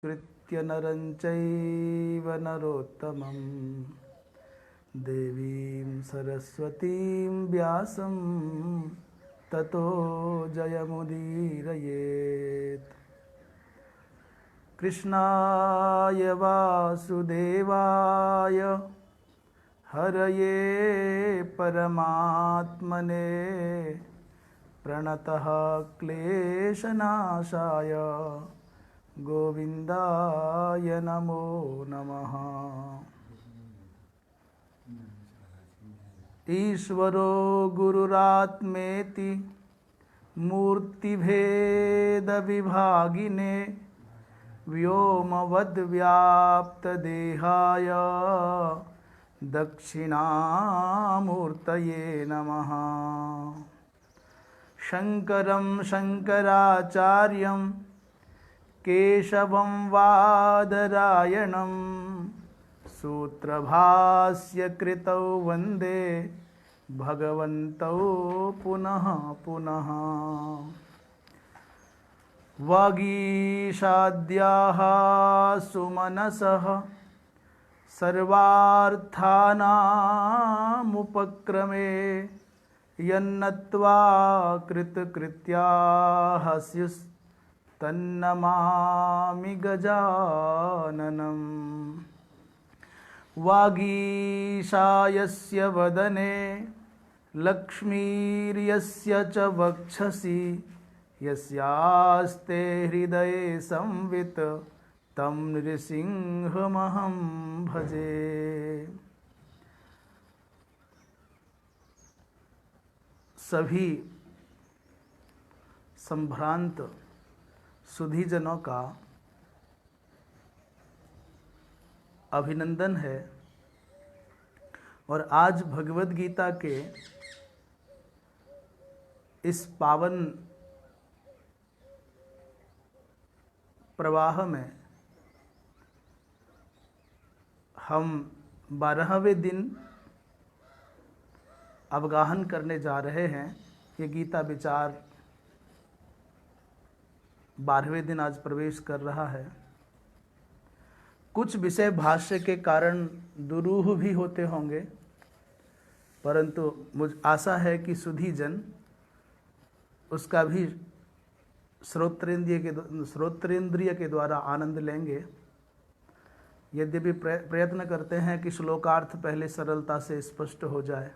कृत्य नरं चैव नरोत्तमं देवीं सरस्वतीं व्यासं ततो जयमुदीरयेत्। कृष्णाय वासुदेवाय हरये परमात्मने प्रणतः क्लेशनाशाय गोविंदाय नमो नमः। ईश्वरो गुरुरात्मेति मूर्तिभेदविभागिने व्योमवद्व्याप्तदेहाय दक्षिणामूर्तये नमः। शंकरं शंकराचार्यं केशवं वादरायणं सूत्रभाष्यकृतौ वन्दे भगवन्तौ पुनः पुनः। वागीशाद्याः सुमनसः सर्वार्थानामुपक्रमे यन्नत्वा कृतकृत्याः स्युस्तन्नमामि गजाननम्। वागीशायस्य वदने लक्ष्मीर्यस्य च वक्षसि यस्यास्ते हृदये संवित् तं नृसिंहमहं भजे। सभी संभ्रांत सुधीजनों का अभिनंदन है और आज भगवद गीता के इस पावन प्रवाह में हम 12वें दिन अवगाहन करने जा रहे हैं। ये गीता विचार 12वें दिन आज प्रवेश कर रहा है। कुछ विषय भाष्य के कारण दुरूह भी होते होंगे, परंतु मुझ आशा है कि सुधी जन उसका भी श्रोत्रेंद्रिय के द्वारा आनंद लेंगे। यद्यपि प्रयत्न करते हैं कि श्लोकार्थ पहले सरलता से स्पष्ट हो जाए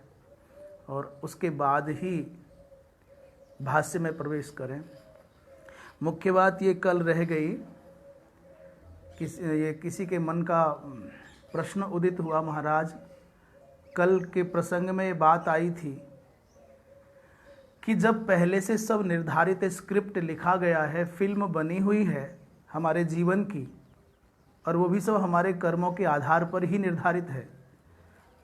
और उसके बाद ही भाष्य में प्रवेश करें। मुख्य बात ये कल रह गई, किसी के मन का प्रश्न उदित हुआ। महाराज, कल के प्रसंग में ये बात आई थी कि जब पहले से सब निर्धारित स्क्रिप्ट लिखा गया है, फिल्म बनी हुई है हमारे जीवन की, और वो भी सब हमारे कर्मों के आधार पर ही निर्धारित है,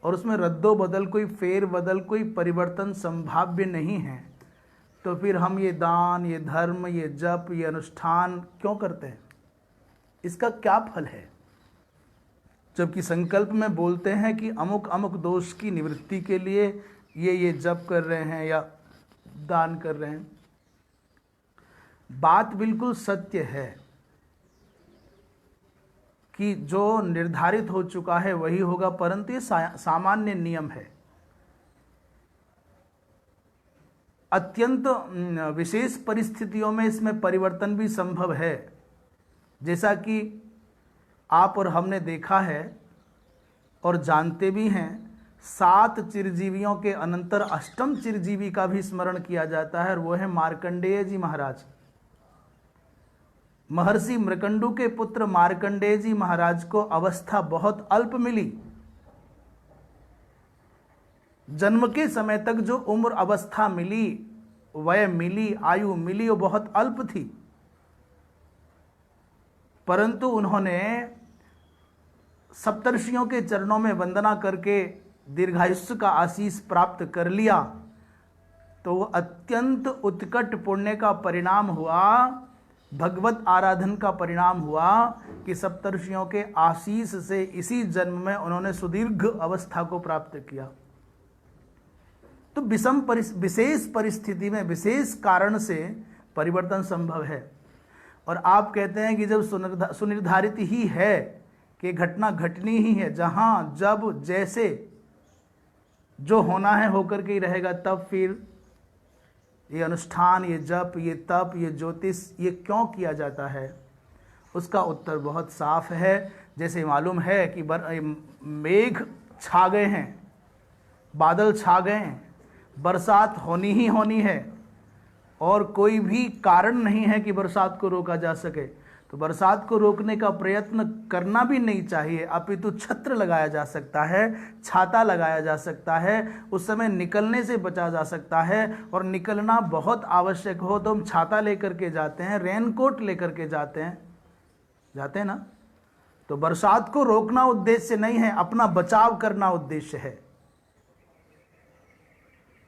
और उसमें रद्दो बदल, कोई फेर बदल, कोई परिवर्तन संभाव्य नहीं है, तो फिर हम ये दान, ये धर्म, ये जप, ये अनुष्ठान क्यों करते हैं? इसका क्या फल है? जबकि संकल्प में बोलते हैं कि अमुक अमुक दोष की निवृत्ति के लिए ये जप कर रहे हैं या दान कर रहे हैं। बात बिल्कुल सत्य है कि जो निर्धारित हो चुका है वही होगा, परंतु ये सामान्य नियम है। अत्यंत विशेष परिस्थितियों में इसमें परिवर्तन भी संभव है, जैसा कि आप और हमने देखा है और जानते भी हैं। 7 चिरजीवियों के अनंतर 8वें चिरजीवी का भी स्मरण किया जाता है, और वो है मार्कंडेय जी महाराज। महर्षि मृकंडू के पुत्र मार्कंडेय जी महाराज को अवस्था बहुत अल्प मिली। जन्म के समय तक जो उम्र अवस्था मिली, वय मिली, आयु मिली, वो बहुत अल्प थी, परंतु उन्होंने सप्तर्षियों के चरणों में वंदना करके दीर्घायुष्य का आशीष प्राप्त कर लिया। तो वो अत्यंत उत्कट पुण्य का परिणाम हुआ, भगवत आराधन का परिणाम हुआ कि सप्तर्षियों के आशीष से इसी जन्म में उन्होंने सुदीर्घ अवस्था को प्राप्त किया। तो विशेष परिस्थिति में विशेष कारण से परिवर्तन संभव है। और आप कहते हैं कि जब सुनिर्धारित ही है कि घटना घटनी ही है, जहाँ जब जैसे जो होना है होकर के ही रहेगा, तब फिर ये अनुष्ठान, ये जप, ये तप, ये ज्योतिष, ये क्यों किया जाता है? उसका उत्तर बहुत साफ है। जैसे मालूम है कि मेघ छा गए हैं, बादल छा गए हैं, बरसात होनी ही होनी है और कोई भी कारण नहीं है कि बरसात को रोका जा सके, तो बरसात को रोकने का प्रयत्न करना भी नहीं चाहिए, अपितु छत्र लगाया जा सकता है, छाता लगाया जा सकता है, उस समय निकलने से बचा जा सकता है। और निकलना बहुत आवश्यक हो तो हम छाता लेकर के जाते हैं, रेनकोट लेकर के जाते हैं ना। तो बरसात को रोकना उद्देश्य नहीं है, अपना बचाव करना उद्देश्य है।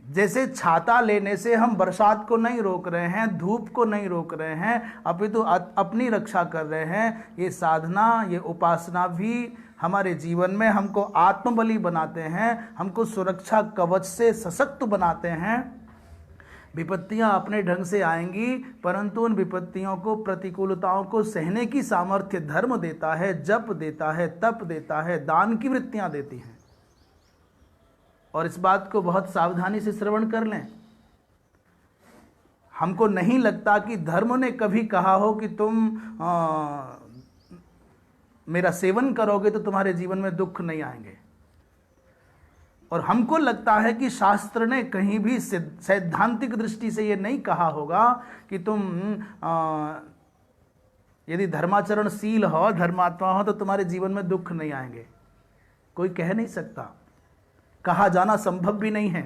जैसे छाता लेने से हम बरसात को नहीं रोक रहे हैं, धूप को नहीं रोक रहे हैं, अपितु अपनी रक्षा कर रहे हैं। ये साधना, ये उपासना भी हमारे जीवन में हमको आत्मबली बनाते हैं, हमको सुरक्षा कवच से सशक्त बनाते हैं। विपत्तियां अपने ढंग से आएंगी, परंतु उन विपत्तियों को, प्रतिकूलताओं को सहने की सामर्थ्य धर्म देता है, जप देता है, तप देता है, दान की वृत्तियां देती हैं। और इस बात को बहुत सावधानी से श्रवण कर लें। हमको नहीं लगता कि धर्म ने कभी कहा हो कि तुम मेरा सेवन करोगे तो तुम्हारे जीवन में दुख नहीं आएंगे। और हमको लगता है कि शास्त्र ने कहीं भी सैद्धांतिक दृष्टि से ये नहीं कहा होगा कि तुम यदि धर्माचरणशील हो, धर्मात्मा हो, तो तुम्हारे जीवन में दुख नहीं आएंगे। कोई कह नहीं सकता, कहा जाना संभव भी नहीं है।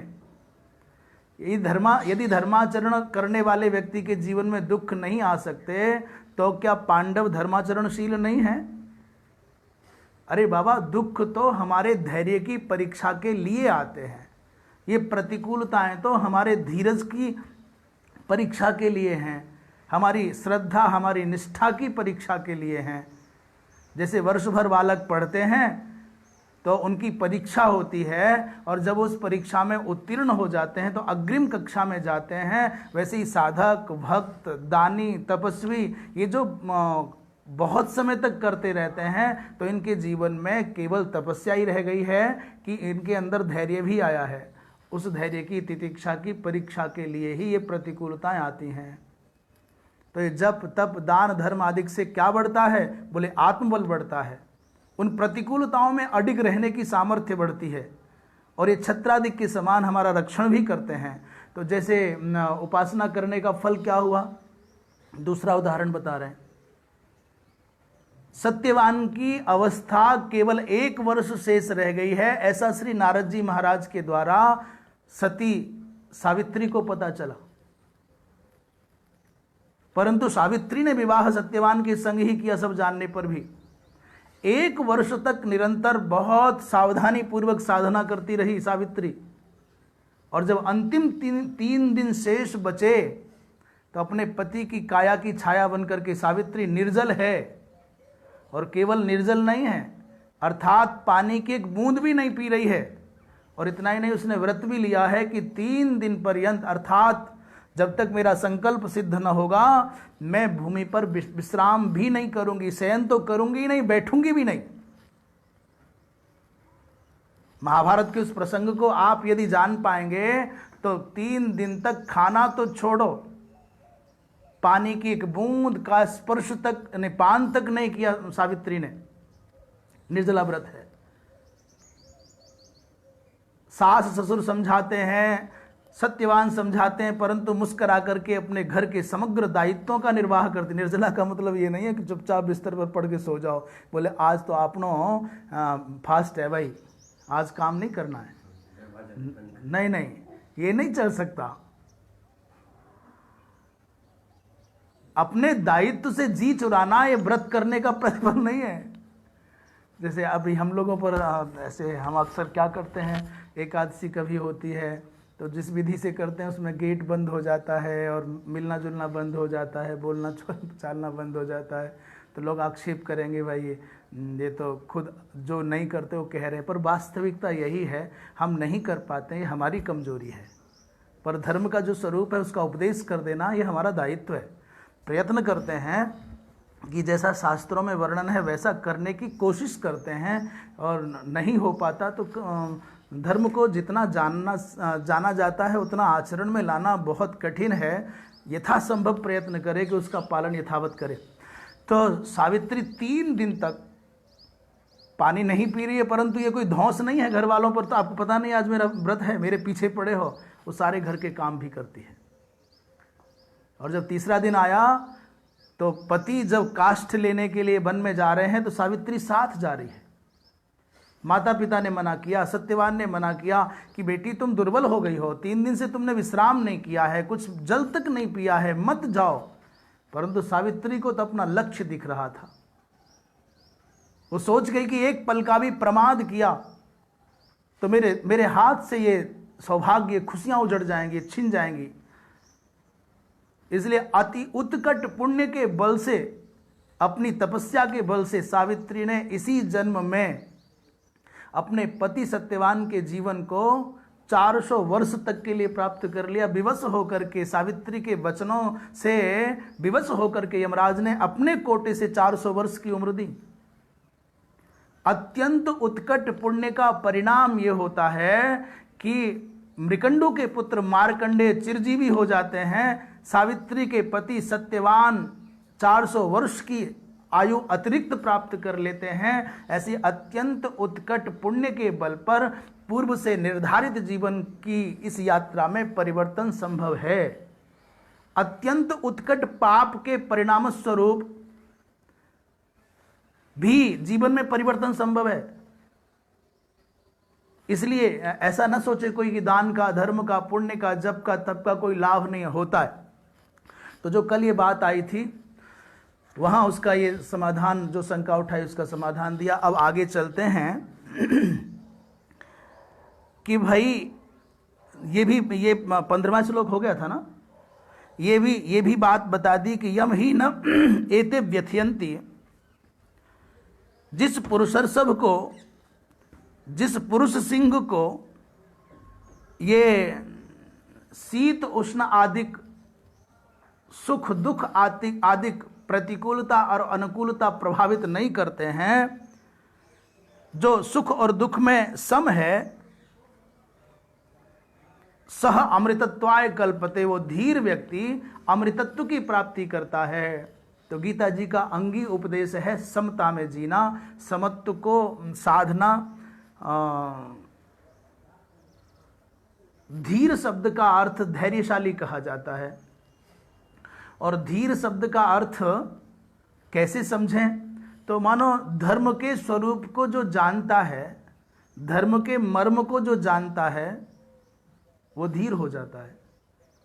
यदि धर्माचरण करने वाले व्यक्ति के जीवन में दुख नहीं आ सकते, तो क्या पांडव धर्माचरणशील नहीं है? अरे बाबा, दुख तो हमारे धैर्य की परीक्षा के लिए आते हैं। ये प्रतिकूलताएं तो हमारे धीरज की परीक्षा के लिए हैं, हमारी श्रद्धा, हमारी निष्ठा की परीक्षा के लिए हैं। जैसे वर्ष भर बालक पढ़ते हैं तो उनकी परीक्षा होती है, और जब उस परीक्षा में उत्तीर्ण हो जाते हैं तो अग्रिम कक्षा में जाते हैं। वैसे ही साधक, भक्त, दानी, तपस्वी, ये जो बहुत समय तक करते रहते हैं, तो इनके जीवन में केवल तपस्या ही रह गई है कि इनके अंदर धैर्य भी आया है। उस धैर्य की तितिक्षा की परीक्षा के लिए ही ये प्रतिकूलताएं आती हैं। तो ये जप, तप, दान, धर्म आदि से क्या बढ़ता है? बोले आत्मबल बढ़ता है। उन प्रतिकूलताओं में अडिग रहने की सामर्थ्य बढ़ती है, और ये छत्रादिक के समान हमारा रक्षण भी करते हैं। तो जैसे उपासना करने का फल क्या हुआ, दूसरा उदाहरण बता रहे हैं। सत्यवान की अवस्था केवल 1 वर्ष शेष रह गई है, ऐसा श्री नारद जी महाराज के द्वारा सती सावित्री को पता चला। परंतु सावित्री ने विवाह सत्यवान के संग ही किया, सब जानने पर भी। 1 वर्ष तक निरंतर बहुत सावधानी पूर्वक साधना करती रही सावित्री, और जब अंतिम 3 दिन शेष बचे तो अपने पति की काया की छाया बनकर के सावित्री निर्जल है, और केवल निर्जल नहीं है, अर्थात पानी की एक बूंद भी नहीं पी रही है। और इतना ही नहीं, उसने व्रत भी लिया है कि 3 दिन पर्यंत, अर्थात जब तक मेरा संकल्प सिद्ध न होगा, मैं भूमि पर विश्राम भी नहीं करूंगी, शयन तो करूंगी नहीं, बैठूंगी भी नहीं। महाभारत के उस प्रसंग को आप यदि जान पाएंगे तो 3 दिन तक खाना तो छोड़ो, पानी की एक बूंद का स्पर्श तक, पान तक नहीं किया सावित्री ने। निर्जला व्रत है। सास ससुर समझाते हैं, सत्यवान समझाते हैं, परंतु मुस्कुरा करके अपने घर के समग्र दायित्वों का निर्वाह करती। निर्जला का मतलब ये नहीं है कि चुपचाप बिस्तर पर पड़ के सो जाओ, बोले आज तो आपनो फास्ट है भाई, आज काम नहीं करना है। नहीं नहीं, ये नहीं चल सकता। अपने दायित्व से जी चुराना ये व्रत करने का प्रतिफल नहीं है। जैसे अभी हम लोगों पर ऐसे हम अक्सर क्या करते हैं, एकादशी कभी होती है तो जिस विधि से करते हैं उसमें गेट बंद हो जाता है और मिलना जुलना बंद हो जाता है, बोलना चालना बंद हो जाता है। तो लोग आक्षेप करेंगे भाई ये तो खुद जो नहीं करते वो कह रहे हैं, पर वास्तविकता यही है, हम नहीं कर पाते, ये हमारी कमजोरी है। पर धर्म का जो स्वरूप है उसका उपदेश कर देना ये हमारा दायित्व है। प्रयत्न करते हैं कि जैसा शास्त्रों में वर्णन है वैसा करने की कोशिश करते हैं और नहीं हो पाता, तो धर्म को जितना जाना जाता है उतना आचरण में लाना बहुत कठिन है। यथासंभव प्रयत्न करे कि उसका पालन यथावत करे। तो सावित्री 3 दिन तक पानी नहीं पी रही है, परंतु ये कोई धौंस नहीं है घर वालों पर, तो आपको पता नहीं आज मेरा व्रत है, मेरे पीछे पड़े हो, वो सारे घर के काम भी करती है। और जब तीसरा दिन आया तो पति जब काष्ठ लेने के लिए वन में जा रहे हैं तो सावित्री साथ जा रही है। माता पिता ने मना किया, सत्यवान ने मना किया कि बेटी तुम दुर्बल हो गई हो, 3 दिन से तुमने विश्राम नहीं किया है, कुछ जल तक नहीं पिया है, मत जाओ। परंतु सावित्री को तो अपना लक्ष्य दिख रहा था। वो सोच गई कि एक पल का भी प्रमाद किया तो मेरे हाथ से ये सौभाग्य, खुशियां उजड़ जाएंगी, छिन जाएंगी। इसलिए अति उत्कट पुण्य के बल से, अपनी तपस्या के बल से सावित्री ने इसी जन्म में अपने पति सत्यवान के जीवन को 400 वर्ष तक के लिए प्राप्त कर लिया। विवश होकर के, सावित्री के वचनों से विवश होकर के यमराज ने अपने कोटे से 400 वर्ष की उम्र दी। अत्यंत उत्कट पुण्य का परिणाम यह होता है कि मृकंडू के पुत्र मार्कंडेय चिरजीवी हो जाते हैं। सावित्री के पति सत्यवान 400 वर्ष की आयु अतिरिक्त प्राप्त कर लेते हैं। ऐसी अत्यंत उत्कट पुण्य के बल पर पूर्व से निर्धारित जीवन की इस यात्रा में परिवर्तन संभव है। अत्यंत उत्कट पाप के परिणाम स्वरूप भी जीवन में परिवर्तन संभव है। इसलिए ऐसा न सोचे कोई कि दान का, धर्म का, पुण्य का, जप का, तप का कोई लाभ नहीं होता है। तो जो कल ये बात आई थी वहां उसका ये समाधान, जो शंका उठाई उसका समाधान दिया। अब आगे चलते हैं कि भाई ये 15वां श्लोक हो गया था ना, ये भी बात बता दी कि यम ही न एते व्यथयंती, जिस पुरुषर्षभ को, जिस पुरुष सिंह को ये शीत उष्ण आदिक, सुख दुख आदिक प्रतिकूलता और अनुकूलता प्रभावित नहीं करते हैं, जो सुख और दुख में सम है, सह अमृतत्वाय कल्पते, वो धीर व्यक्ति अमृतत्व की प्राप्ति करता है। तो गीता जी का अंगी उपदेश है समता में जीना, समत्व को साधना। धीर शब्द का अर्थ धैर्यशाली कहा जाता है। और धीर शब्द का अर्थ कैसे समझें? तो मानो धर्म के स्वरूप को जो जानता है, धर्म के मर्म को जो जानता है, वो धीर हो जाता है,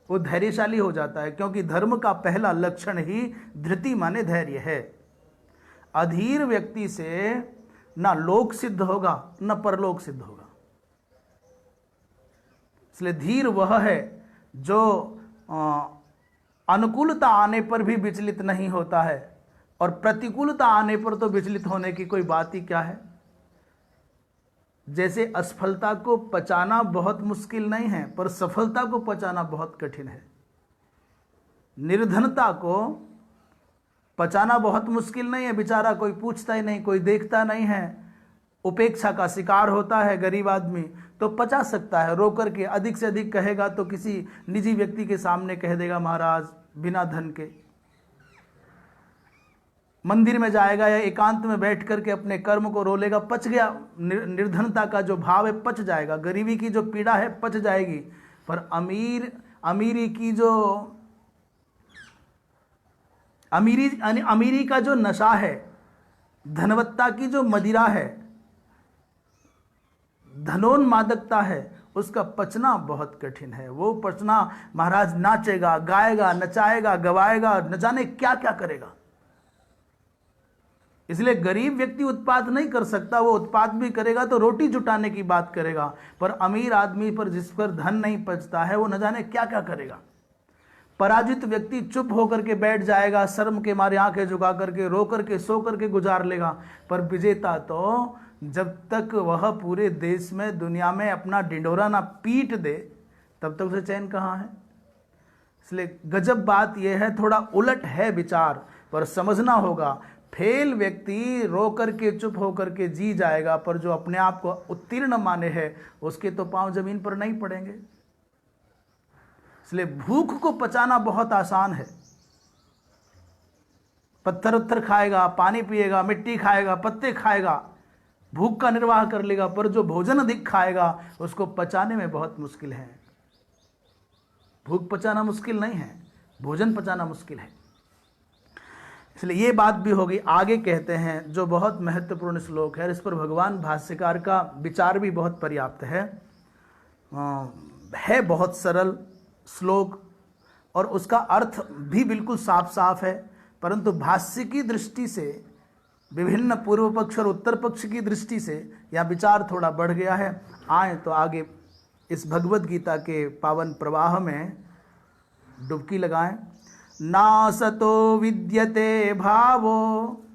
वो धैर्यशाली हो जाता है। क्योंकि धर्म का पहला लक्षण ही धृति माने धैर्य है। अधीर व्यक्ति से ना लोक सिद्ध होगा न परलोक सिद्ध होगा। इसलिए धीर वह है जो अनुकूलता आने पर भी विचलित नहीं होता है, और प्रतिकूलता आने पर तो विचलित होने की कोई बात ही क्या है। जैसे असफलता को पचाना बहुत मुश्किल नहीं है, पर सफलता को पचाना बहुत कठिन है। निर्धनता को पचाना बहुत मुश्किल नहीं है, बेचारा कोई पूछता ही नहीं, कोई देखता नहीं है, उपेक्षा का शिकार होता है गरीब आदमी, तो पचा सकता है रो करके। अधिक से अधिक कहेगा तो किसी निजी व्यक्ति के सामने कह देगा महाराज बिना धन के। मंदिर में जाएगा या एकांत में बैठ करके अपने कर्म को रो लेगा, पच गया। निर्धनता का जो भाव है पच जाएगा, गरीबी की जो पीड़ा है पच जाएगी। पर अमीरी की जो अमीरी का जो नशा है, धनवत्ता की जो मदिरा है, धनोन्मादकता है, उसका पचना बहुत कठिन है। वो पचना महाराज नाचेगा, गाएगा, नचाएगा, गवाएगा, न जाने क्या क्या करेगा। इसलिए गरीब व्यक्ति उत्पाद नहीं कर सकता, वो उत्पाद भी करेगा तो रोटी जुटाने की बात करेगा। पर अमीर आदमी पर, जिस पर धन नहीं पचता है, वो न जाने क्या क्या करेगा। पराजित व्यक्ति चुप होकर के बैठ जाएगा, शर्म के मारे आंखें झुका करके, रो करके, सो करके गुजार लेगा। पर विजेता तो जब तक वह पूरे देश में, दुनिया में अपना डिंडोरा ना पीट दे, तब तक उसे चैन कहाँ है। इसलिए गजब बात यह है, थोड़ा उलट है विचार। पर समझना होगा, फेल व्यक्ति रो करके चुप होकर के जी जाएगा, पर जो अपने आप को उत्तीर्ण माने है उसके तो पांव जमीन पर नहीं पड़ेंगे। इसलिए भूख को पचाना बहुत आसान है। पत्थर उत्थर खाएगा, पानी पिएगा, मिट्टी खाएगा, पत्ते खाएगा, भूख का निर्वाह कर लेगा, पर जो भोजन अधिक खाएगा उसको पचाने में बहुत मुश्किल है। भूख पचाना मुश्किल नहीं है, भोजन पचाना मुश्किल है। इसलिए ये बात भी होगी। आगे कहते हैं जो बहुत महत्वपूर्ण श्लोक है, इस पर भगवान भाष्यकार का विचार भी बहुत पर्याप्त है बहुत सरल श्लोक और उसका अर्थ भी बिल्कुल साफ साफ है, परंतु भाष्य की दृष्टि से, विभिन्न पूर्व पक्ष और उत्तर पक्ष की दृष्टि से यह विचार थोड़ा बढ़ गया है। आए तो आगे इस भगवत गीता के पावन प्रवाह में डुबकी लगाएं। ना सतो विद्यते भावो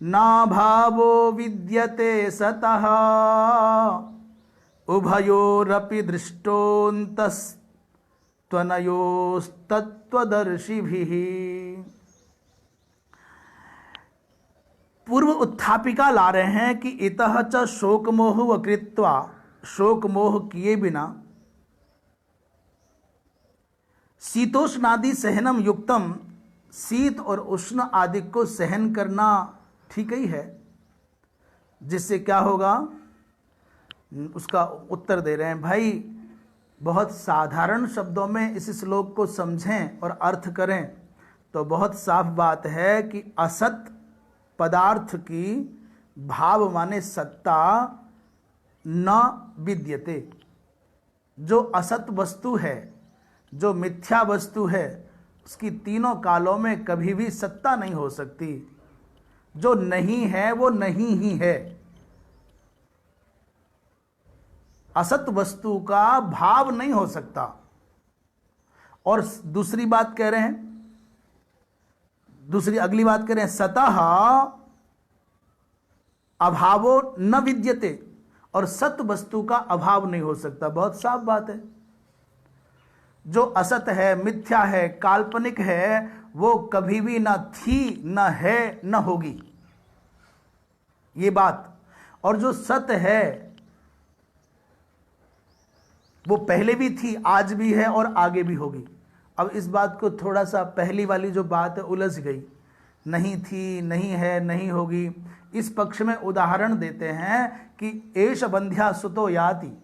ना भावो विद्यते सतः उभयोरपि दृष्टोऽन्तस्त्वनयोस्तत्त्वदर्शिभिः। पूर्व उत्थापिका ला रहे हैं कि इतः च शोक मोह वकृत्वा, शोक मोह किए बिना शीतोष्णादि सहनम युक्तम, शीत और उष्ण आदि को सहन करना ठीक ही है। जिससे क्या होगा, उसका उत्तर दे रहे हैं। भाई बहुत साधारण शब्दों में इस श्लोक को समझें और अर्थ करें तो बहुत साफ बात है कि असत पदार्थ की भाव माने सत्ता न विद्यते। जो असत वस्तु है, जो मिथ्या वस्तु है, उसकी तीनों कालों में कभी भी सत्ता नहीं हो सकती। जो नहीं है वो नहीं ही है। असत वस्तु का भाव नहीं हो सकता। और दूसरी बात कह रहे हैं, दूसरी अगली बात कह रहे हैं, सतः अभावो न विद्यते, और सत वस्तु का अभाव नहीं हो सकता। बहुत साफ बात है। जो असत है, मिथ्या है, काल्पनिक है, वो कभी भी ना थी, न है, न होगी, ये बात। और जो सत है वो पहले भी थी, आज भी है और आगे भी होगी। अब इस बात को थोड़ा सा, पहली वाली जो बात है उलझ गई, नहीं थी, नहीं है, नहीं होगी। इस पक्ष में उदाहरण देते हैं कि एष बंध्या सुतो याति।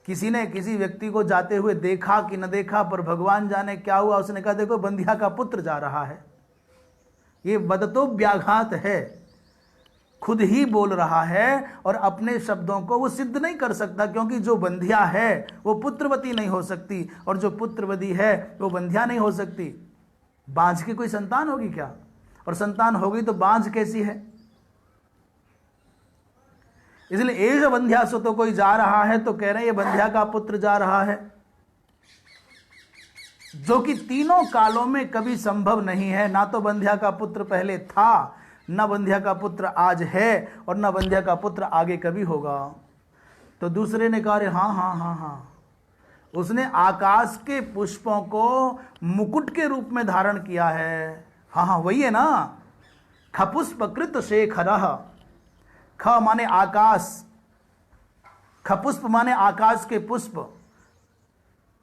किसी ने किसी व्यक्ति को जाते हुए देखा कि न देखा, पर भगवान जाने क्या हुआ। उसने कहा देखो बंध्या का पुत्र जा रहा है। ये वदतो व्याघात है, खुद ही बोल रहा है और अपने शब्दों को वो सिद्ध नहीं कर सकता, क्योंकि जो बंध्या है वो पुत्रवती नहीं हो सकती, और जो पुत्रवती है वो बंध्या नहीं हो सकती। बांझ की कोई संतान होगी क्या? और संतान होगी तो बांझ कैसी है? इसलिए एष बंध्या सो, तो कोई जा रहा है तो कह रहे हैं ये बंध्या का पुत्र जा रहा है, जो कि तीनों कालों में कभी संभव नहीं है। ना तो बंध्या का पुत्र पहले था, न बंध्या का पुत्र आज है, और न बंध्या का पुत्र आगे कभी होगा। तो दूसरे ने कहा हाँ हाँ हाँ हाँ, उसने आकाश के पुष्पों को मुकुट के रूप में धारण किया है। हाँ हाँ वही है ना, खपुष्पकृत शेखरः। ख माने आकाश, खपुष्प माने आकाश के पुष्प,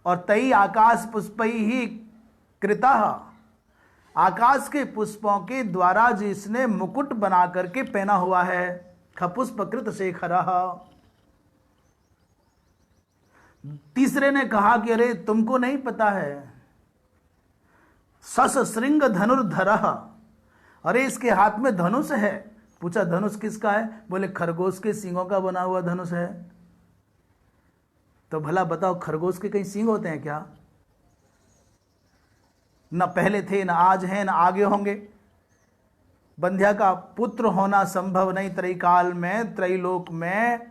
और तई आकाश पुष्पै ही कृतः। आकाश के पुष्पों के द्वारा जिसने मुकुट बना करके पहना हुआ है, खपुष्पकृत शेखरः। तीसरे ने कहा कि अरे तुमको नहीं पता है, सस श्रृंग धनुर्धरः। अरे इसके हाथ में धनुष है। पूछा धनुष किसका है? बोले खरगोश के सींगों का बना हुआ धनुष है। तो भला बताओ खरगोश के कहीं सींग होते हैं क्या? न पहले थे, न आज हैं, न आगे होंगे। बंध्या का पुत्र होना संभव नहीं त्रैकाल में, त्रैलोक में।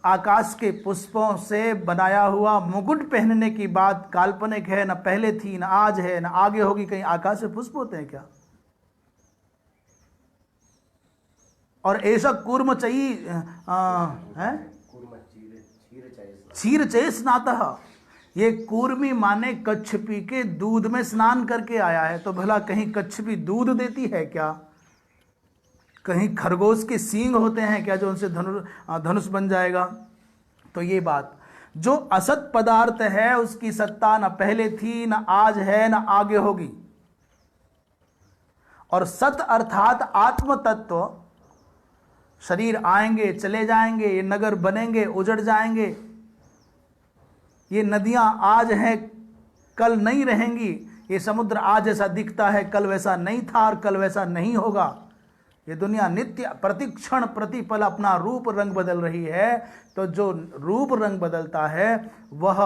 आकाश के पुष्पों से बनाया हुआ मुकुट पहनने की बात काल्पनिक है। न पहले थी, न आज है, न आगे होगी। कहीं आकाश से पुष्प होते हैं क्या? और ऐसा कूर्म चाहिए है, क्षीर चय स्नातः। ये कूर्मी माने कच्छपी के दूध में स्नान करके आया है, तो भला कहीं कच्छपी दूध देती है क्या? कहीं खरगोश के सींग होते हैं क्या जो उनसे धनुष बन जाएगा? तो ये बात, जो असत पदार्थ है उसकी सत्ता न पहले थी, न आज है, न आगे होगी। और सत अर्थात आत्म तत्व, शरीर आएंगे चले जाएंगे, ये नगर बनेंगे उजड़ जाएंगे, ये नदियां आज हैं कल नहीं रहेंगी, ये समुद्र आज जैसा दिखता है कल वैसा नहीं था और कल वैसा नहीं होगा, ये दुनिया नित्य प्रतिक्षण प्रतिपल अपना रूप रंग बदल रही है। तो जो रूप रंग बदलता है वह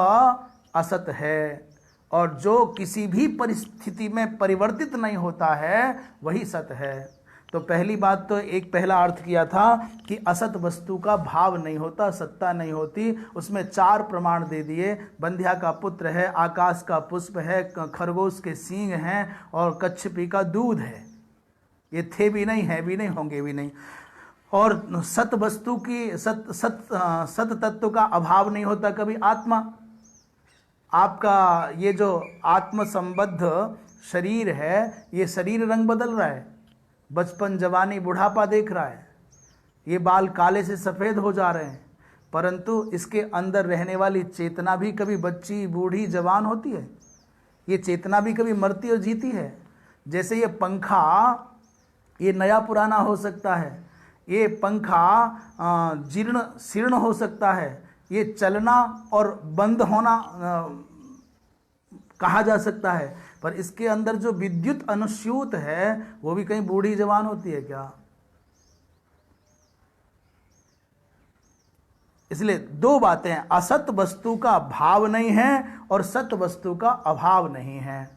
असत है, और जो किसी भी परिस्थिति में परिवर्तित नहीं होता है वही सत है। तो पहली बात तो एक पहला अर्थ किया था कि असत वस्तु का भाव नहीं होता, सत्ता नहीं होती। उसमें 4 प्रमाण दे दिए, बंध्या का पुत्र है, आकाश का पुष्प है, खरगोश के सींग हैं और कच्छपी का दूध है। ये थे भी नहीं, है भी नहीं, होंगे भी नहीं। और सत वस्तु की सत तत्व का अभाव नहीं होता कभी। आत्मा, आपका ये जो आत्म संबद्ध शरीर है, ये शरीर रंग बदल रहा है, बचपन जवानी बुढ़ापा देख रहा है, ये बाल काले से सफ़ेद हो जा रहे हैं, परंतु इसके अंदर रहने वाली चेतना भी कभी बच्ची बूढ़ी जवान होती है। ये चेतना भी कभी मरती और जीती है। जैसे ये पंखा, ये नया पुराना हो सकता है, ये पंखा जीर्ण शीर्ण हो सकता है, ये चलना और बंद होना कहा जा सकता है, पर इसके अंदर जो विद्युत अनुस्यूत है वो भी कहीं बूढ़ी जवान होती है क्या? इसलिए 2 बातें, असत वस्तु का भाव नहीं है और सत वस्तु का अभाव नहीं है।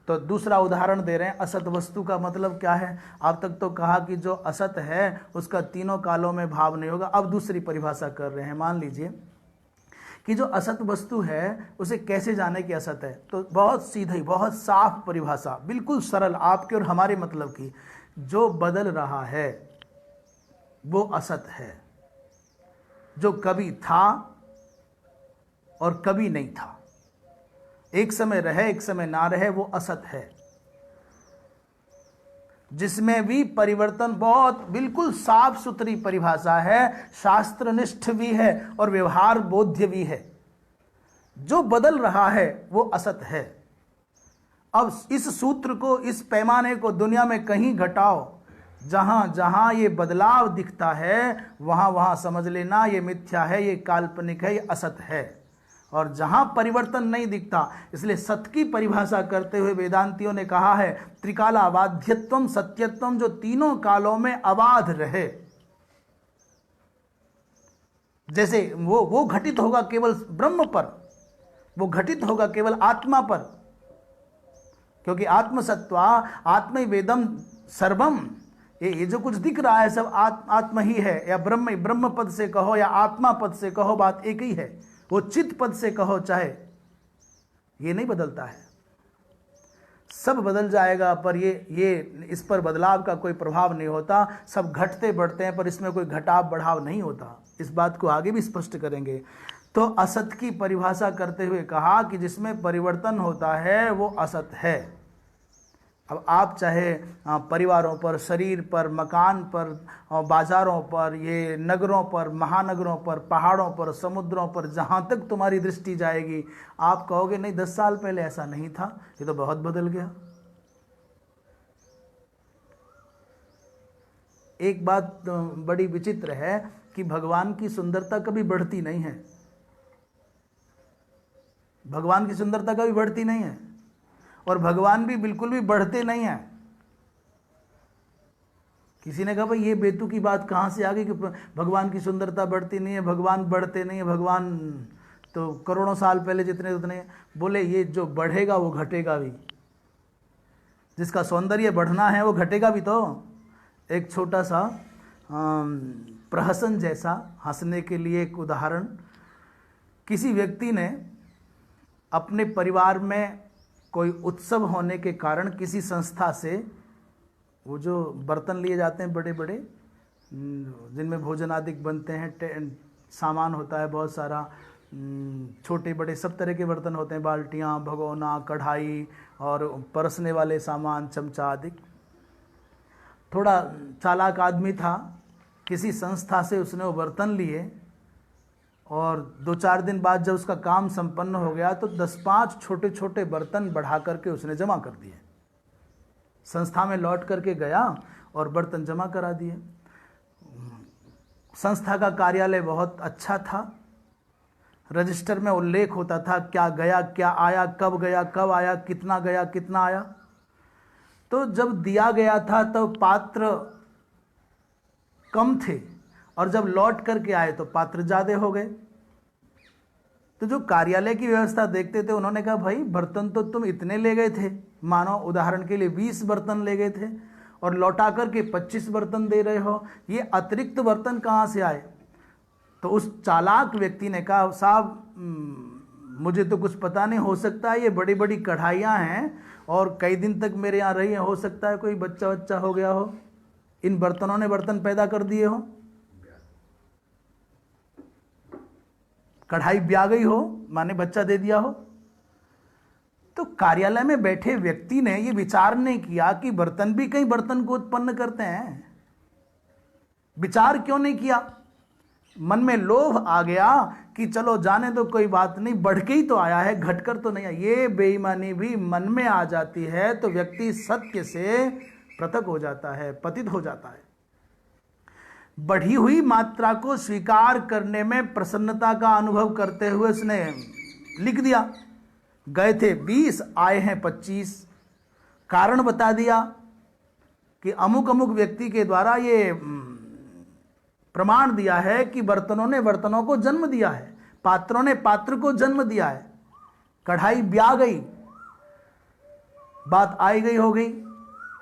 तो दूसरा उदाहरण दे रहे हैं, असत वस्तु का मतलब क्या है? अब तक तो कहा कि जो असत है उसका तीनों कालों में भाव नहीं होगा। अब दूसरी परिभाषा कर रहे हैं। मान लीजिए कि जो असत वस्तु है उसे कैसे जाने कि असत है? तो बहुत सीधी, बहुत साफ परिभाषा, बिल्कुल सरल, आपके और हमारे मतलब की। जो बदल रहा है वो असत है, जो कभी था और कभी नहीं था, एक समय रहे एक समय ना रहे, वो असत है। जिसमें भी परिवर्तन, बहुत बिल्कुल साफ सुथरी परिभाषा है, शास्त्रनिष्ठ भी है और व्यवहार बोध्य भी है। जो बदल रहा है वो असत है। अब इस सूत्र को, इस पैमाने को दुनिया में कहीं घटाओ, जहां जहां ये बदलाव दिखता है वहां वहां समझ लेना ये मिथ्या है, ये काल्पनिक है, ये असत है। और जहां परिवर्तन नहीं दिखता, इसलिए सत की परिभाषा करते हुए वेदांतियों ने कहा है त्रिकालाबाध्यत्वम सत्यत्वम, जो तीनों कालों में अबाध रहे। जैसे वो घटित होगा केवल ब्रह्म पर, वो घटित होगा केवल आत्मा पर, क्योंकि आत्मसत्वा आत्म वेदम सर्वम, ये जो कुछ दिख रहा है सब आत्मा ही है, या ब्रह्म पद से कहो या आत्मा पद से कहो, बात एक ही है। वो चित्त पद से कहो चाहे, ये नहीं बदलता है, सब बदल जाएगा, पर ये इस पर बदलाव का कोई प्रभाव नहीं होता। सब घटते बढ़ते हैं पर इसमें कोई घटाव बढ़ाव नहीं होता। इस बात को आगे भी स्पष्ट करेंगे। तो असत की परिभाषा करते हुए कहा कि जिसमें परिवर्तन होता है वो असत है। अब आप चाहे परिवारों पर, शरीर पर, मकान पर, बाजारों पर, ये नगरों पर, महानगरों पर, पहाड़ों पर, समुद्रों पर, जहाँ तक तुम्हारी दृष्टि जाएगी आप कहोगे नहीं 10 साल पहले ऐसा नहीं था, ये तो बहुत बदल गया। एक बात बड़ी विचित्र है कि भगवान की सुंदरता कभी बढ़ती नहीं है। भगवान की सुंदरता कभी बढ़ती नहीं है और भगवान भी बिल्कुल भी बढ़ते नहीं हैं। किसी ने कहा भाई ये बेतुकी बात कहाँ से आ गई कि भगवान की सुंदरता बढ़ती नहीं है, भगवान बढ़ते नहीं है, भगवान तो करोड़ों साल पहले जितने उतने। बोले ये जो बढ़ेगा वो घटेगा भी, जिसका सौंदर्य बढ़ना है वो घटेगा भी। तो एक छोटा सा प्रहसन जैसा, हंसने के लिए एक उदाहरण, किसी व्यक्ति ने अपने परिवार में कोई उत्सव होने के कारण किसी संस्था से वो जो बर्तन लिए जाते हैं बड़े बड़े, जिनमें भोजन आदि बनते हैं, सामान होता है बहुत सारा, छोटे बड़े सब तरह के बर्तन होते हैं, बाल्टियाँ, भगोना, कढ़ाई और परसने वाले सामान, चमचा आदि। थोड़ा चालाक आदमी था, किसी संस्था से उसने वो बर्तन लिए और 2-4 दिन बाद जब उसका काम संपन्न हो गया तो 10-5 छोटे छोटे बर्तन बढ़ा करके उसने जमा कर दिए। संस्था में लौट करके गया और बर्तन जमा करा दिए। संस्था का कार्यालय बहुत अच्छा था, रजिस्टर में उल्लेख होता था क्या गया, क्या आया, कब गया, कब आया, कितना गया, कितना आया। तो जब दिया गया था तो पात्र कम थे और जब लौट करके आए तो पात्र ज़्यादा हो गए। तो जो कार्यालय की व्यवस्था देखते थे उन्होंने कहा भाई बर्तन तो तुम इतने ले गए थे, मानो उदाहरण के लिए 20 बर्तन ले गए थे और लौटा करके 25 बर्तन दे रहे हो, ये अतिरिक्त बर्तन कहाँ से आए। तो उस चालाक व्यक्ति ने कहा साहब मुझे तो कुछ पता नहीं, हो सकता है ये बड़ी बड़ी कढ़ाइयाँ हैं और कई दिन तक मेरे यहाँ रही हैं, हो सकता है कोई बच्चा बच्चा हो गया हो, इन बर्तनों ने बर्तन पैदा कर दिए हो, कढ़ाई ब्या गई हो, माने बच्चा दे दिया हो। तो कार्यालय में बैठे व्यक्ति ने ये विचार नहीं किया कि बर्तन भी कई बर्तन को उत्पन्न करते हैं। विचार क्यों नहीं किया? मन में लोभ आ गया कि चलो जाने दो, कोई बात नहीं, बढ़ के ही तो आया है, घटकर तो नहीं आया। ये बेईमानी भी मन में आ जाती है तो व्यक्ति सत्य से पृथक हो जाता है, पतित हो जाता है। बढ़ी हुई मात्रा को स्वीकार करने में प्रसन्नता का अनुभव करते हुए उसने लिख दिया, गए थे 20 आए हैं 25। कारण बता दिया कि अमुक अमुक व्यक्ति के द्वारा ये प्रमाण दिया है कि बर्तनों ने बर्तनों को जन्म दिया है, पात्रों ने पात्र को जन्म दिया है, कढ़ाई ब्या गई, बात आई गई हो गई।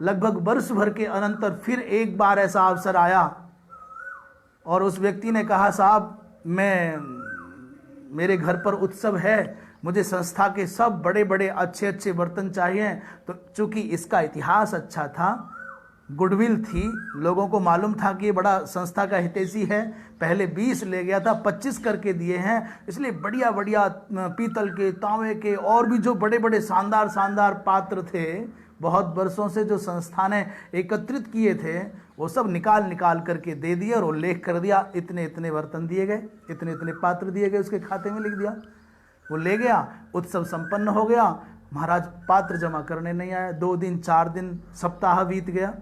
लगभग वर्ष भर के अनंतर फिर एक बार ऐसा अवसर आया और उस व्यक्ति ने कहा साहब मेरे घर पर उत्सव है, मुझे संस्था के सब बड़े बड़े अच्छे अच्छे बर्तन चाहिए। तो चूंकि इसका इतिहास अच्छा था, गुडविल थी, लोगों को मालूम था कि ये बड़ा संस्था का हितैषी है, पहले 20 ले गया था, 25 करके दिए हैं, इसलिए बढ़िया बढ़िया पीतल के, तांबे के और भी जो बड़े बड़े शानदार शानदार पात्र थे, बहुत वर्षों से जो संस्था ने एकत्रित किए थे, वो सब निकाल करके दे दिए और उल्लेख कर दिया इतने इतने बर्तन दिए गए, इतने इतने पात्र दिए गए, उसके खाते में लिख दिया। वो ले गया, उत्सव संपन्न हो गया, महाराज पात्र जमा करने नहीं आया। 2 दिन 4 दिन सप्ताह बीत गया।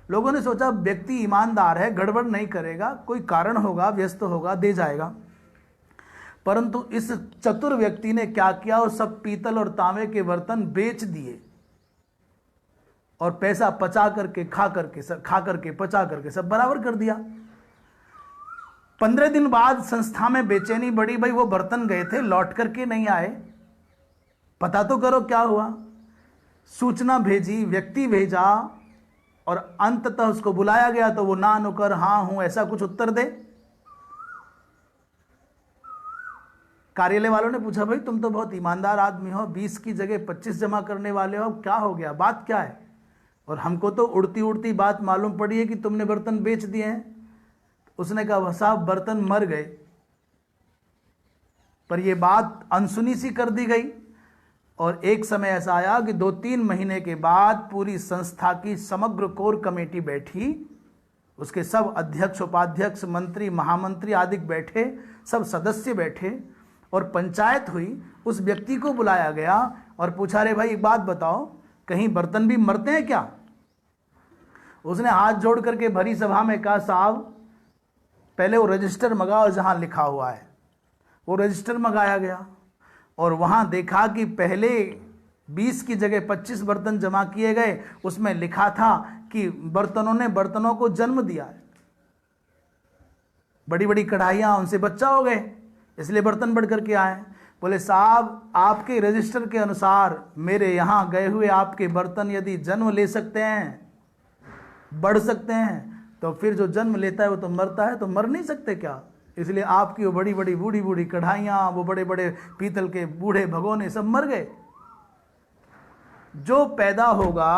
लोगों ने सोचा व्यक्ति ईमानदार है, गड़बड़ नहीं करेगा, कोई कारण होगा, व्यस्त होगा, दे जाएगा। परंतु इस चतुर व्यक्ति ने क्या किया, वो सब पीतल और तांबे के बर्तन बेच दिए और पैसा पचा करके खा करके पचा करके सब बराबर कर दिया। 15 दिन बाद संस्था में बेचैनी बढ़ी, भाई वो बर्तन गए थे, लौट करके नहीं आए, पता तो करो क्या हुआ। सूचना भेजी, व्यक्ति भेजा और अंततः उसको बुलाया गया तो वो ना नुकर हाँ हूं ऐसा कुछ उत्तर दे। कार्यालय वालों ने पूछा भाई तुम तो बहुत ईमानदार आदमी हो, 20 की जगह 25 जमा करने वाले हो, क्या हो गया, बात क्या है? और हमको तो उड़ती उड़ती बात मालूम पड़ी है कि तुमने बर्तन बेच दिए हैं। उसने कहा साहब बर्तन मर गए, पर यह बात अनसुनी सी कर दी गई। और एक समय ऐसा आया कि 2-3 महीने के बाद पूरी संस्था की समग्र कोर कमेटी बैठी, उसके सब अध्यक्ष, उपाध्यक्ष, मंत्री, महामंत्री आदि बैठे, सब सदस्य बैठे और पंचायत हुई। उस व्यक्ति को बुलाया गया और पूछा रे भाई एक बात बताओ, कहीं बर्तन भी मरते हैं क्या? उसने हाथ जोड़ करके भरी सभा में कहा साहब पहले वो रजिस्टर मंगाओ जहां लिखा हुआ है। वो रजिस्टर मंगाया गया और वहां देखा कि पहले 20 की जगह 25 बर्तन जमा किए गए, उसमें लिखा था कि बर्तनों ने बर्तनों को जन्म दिया है, बड़ी बड़ी कढ़ाइयां, उनसे बच्चा हो गए, इसलिए बर्तन बढ़ करके आए। बोले साहब आपके रजिस्टर के अनुसार मेरे यहाँ गए हुए आपके बर्तन यदि जन्म ले सकते हैं, बढ़ सकते हैं, तो फिर जो जन्म लेता है वो तो मरता है, तो मर नहीं सकते क्या? इसलिए आपकी वो बड़ी बड़ी बूढ़ी बूढ़ी कढ़ाइयाँ, वो बड़े बड़े पीतल के बूढ़े भगोने सब मर गए। जो पैदा होगा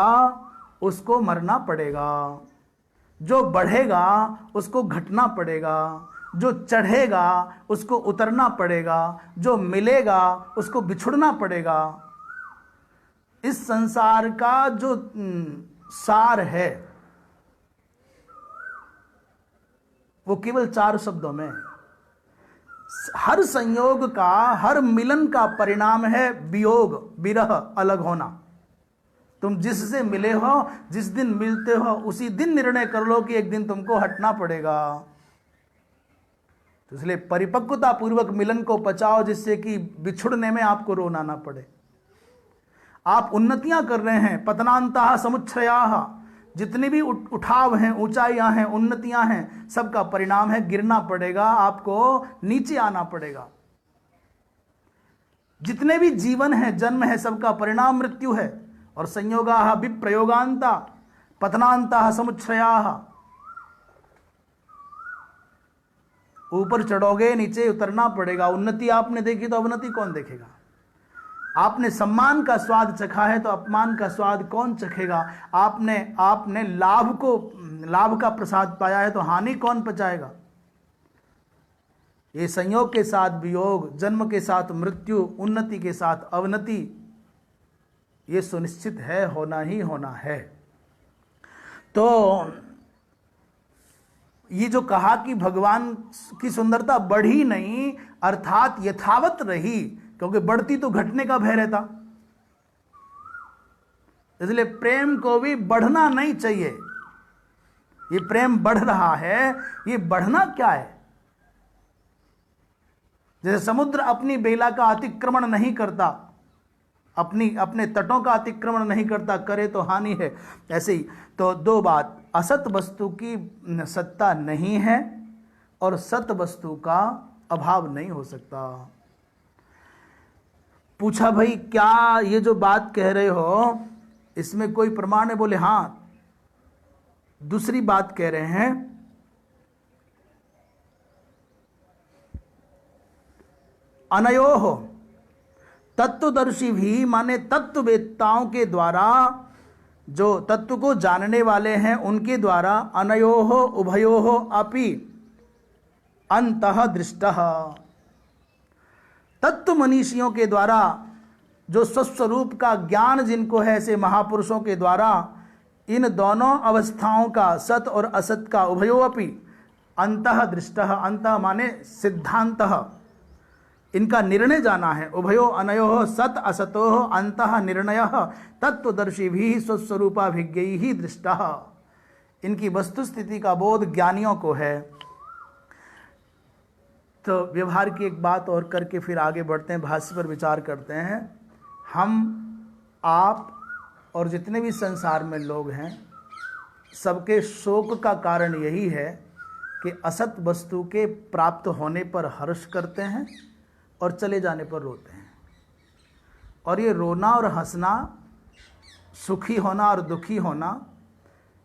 उसको मरना पड़ेगा, जो बढ़ेगा उसको घटना पड़ेगा, जो चढ़ेगा उसको उतरना पड़ेगा, जो मिलेगा उसको बिछुड़ना पड़ेगा। इस संसार का जो सार है वो केवल 4 शब्दों में। हर संयोग का, हर मिलन का परिणाम है वियोग, विरह, अलग होना। तुम जिससे मिले हो, जिस दिन मिलते हो, उसी दिन निर्णय कर लो कि एक दिन तुमको हटना पड़ेगा। तो इसलिए परिपक्वता पूर्वक मिलन को पचाओ, जिससे कि बिछुड़ने में आपको रोना ना पड़े। आप उन्नतियां कर रहे हैं, पतनांतः समुच्छ्रयाः, जितनी भी उठाव हैं, ऊंचाइयां हैं, उन्नतियां हैं, सबका परिणाम है गिरना पड़ेगा, आपको नीचे आना पड़ेगा। जितने भी जीवन है, जन्म है, सबका परिणाम मृत्यु है। और संयोगाः विप्रयोगान्ता पतनांतः समुच्छ्रयाः। ऊपर चढ़ोगे, नीचे उतरना पड़ेगा। उन्नति आपने देखी तो अवनति कौन देखेगा? आपने सम्मान का स्वाद चखा है तो अपमान का स्वाद कौन चखेगा? आपने लाभ का प्रसाद पाया है तो हानि कौन पचाएगा? ये संयोग के साथ वियोग, जन्म के साथ मृत्यु, उन्नति के साथ अवनति, ये सुनिश्चित है, होना ही होना है। तो ये जो कहा कि भगवान की सुंदरता बढ़ी नहीं, अर्थात यथावत रही, क्योंकि बढ़ती तो घटने का भय रहता। इसलिए प्रेम को भी बढ़ना नहीं चाहिए। ये प्रेम बढ़ रहा है, ये बढ़ना क्या है? जैसे समुद्र अपनी बेला का अतिक्रमण नहीं करता, अपने तटों का अतिक्रमण नहीं करता, करे तो हानि है। ऐसे ही तो 2 बात, असत वस्तु की सत्ता नहीं है और सत वस्तु का अभाव नहीं हो सकता। पूछा भाई क्या ये जो बात कह रहे हो इसमें कोई प्रमाण है? बोले हाँ। दूसरी बात कह रहे हैं, अनयोः तत्वदर्शी भी, माने तत्ववेत्ताओं के द्वारा, जो तत्व को जानने वाले हैं उनके द्वारा, अनयोः उभयोः अपि अंतः दृष्टः, तत्व मनीषियों के द्वारा, जो स्वस्वरूप का ज्ञान जिनको है, ऐसे महापुरुषों के द्वारा इन दोनों अवस्थाओं का, सत और असत का, उभयोऽपि अंतः दृष्टः, अंतः माने सिद्धांतः, इनका निर्णय जाना है। उभयो अनयोः सत असतोः अंतः निर्णयः तत्वदर्शिभिः स्वस्वरूपाभिज्ञैः दृष्टः। इनकी वस्तुस्थिति का बोध ज्ञानियों को है। तो व्यवहार की एक बात और करके फिर आगे बढ़ते हैं, भाष्य पर विचार करते हैं। हम, आप और जितने भी संसार में लोग हैं, सबके शोक का कारण यही है कि असत वस्तु के प्राप्त होने पर हर्ष करते हैं और चले जाने पर रोते हैं। और ये रोना और हंसना, सुखी होना और दुखी होना,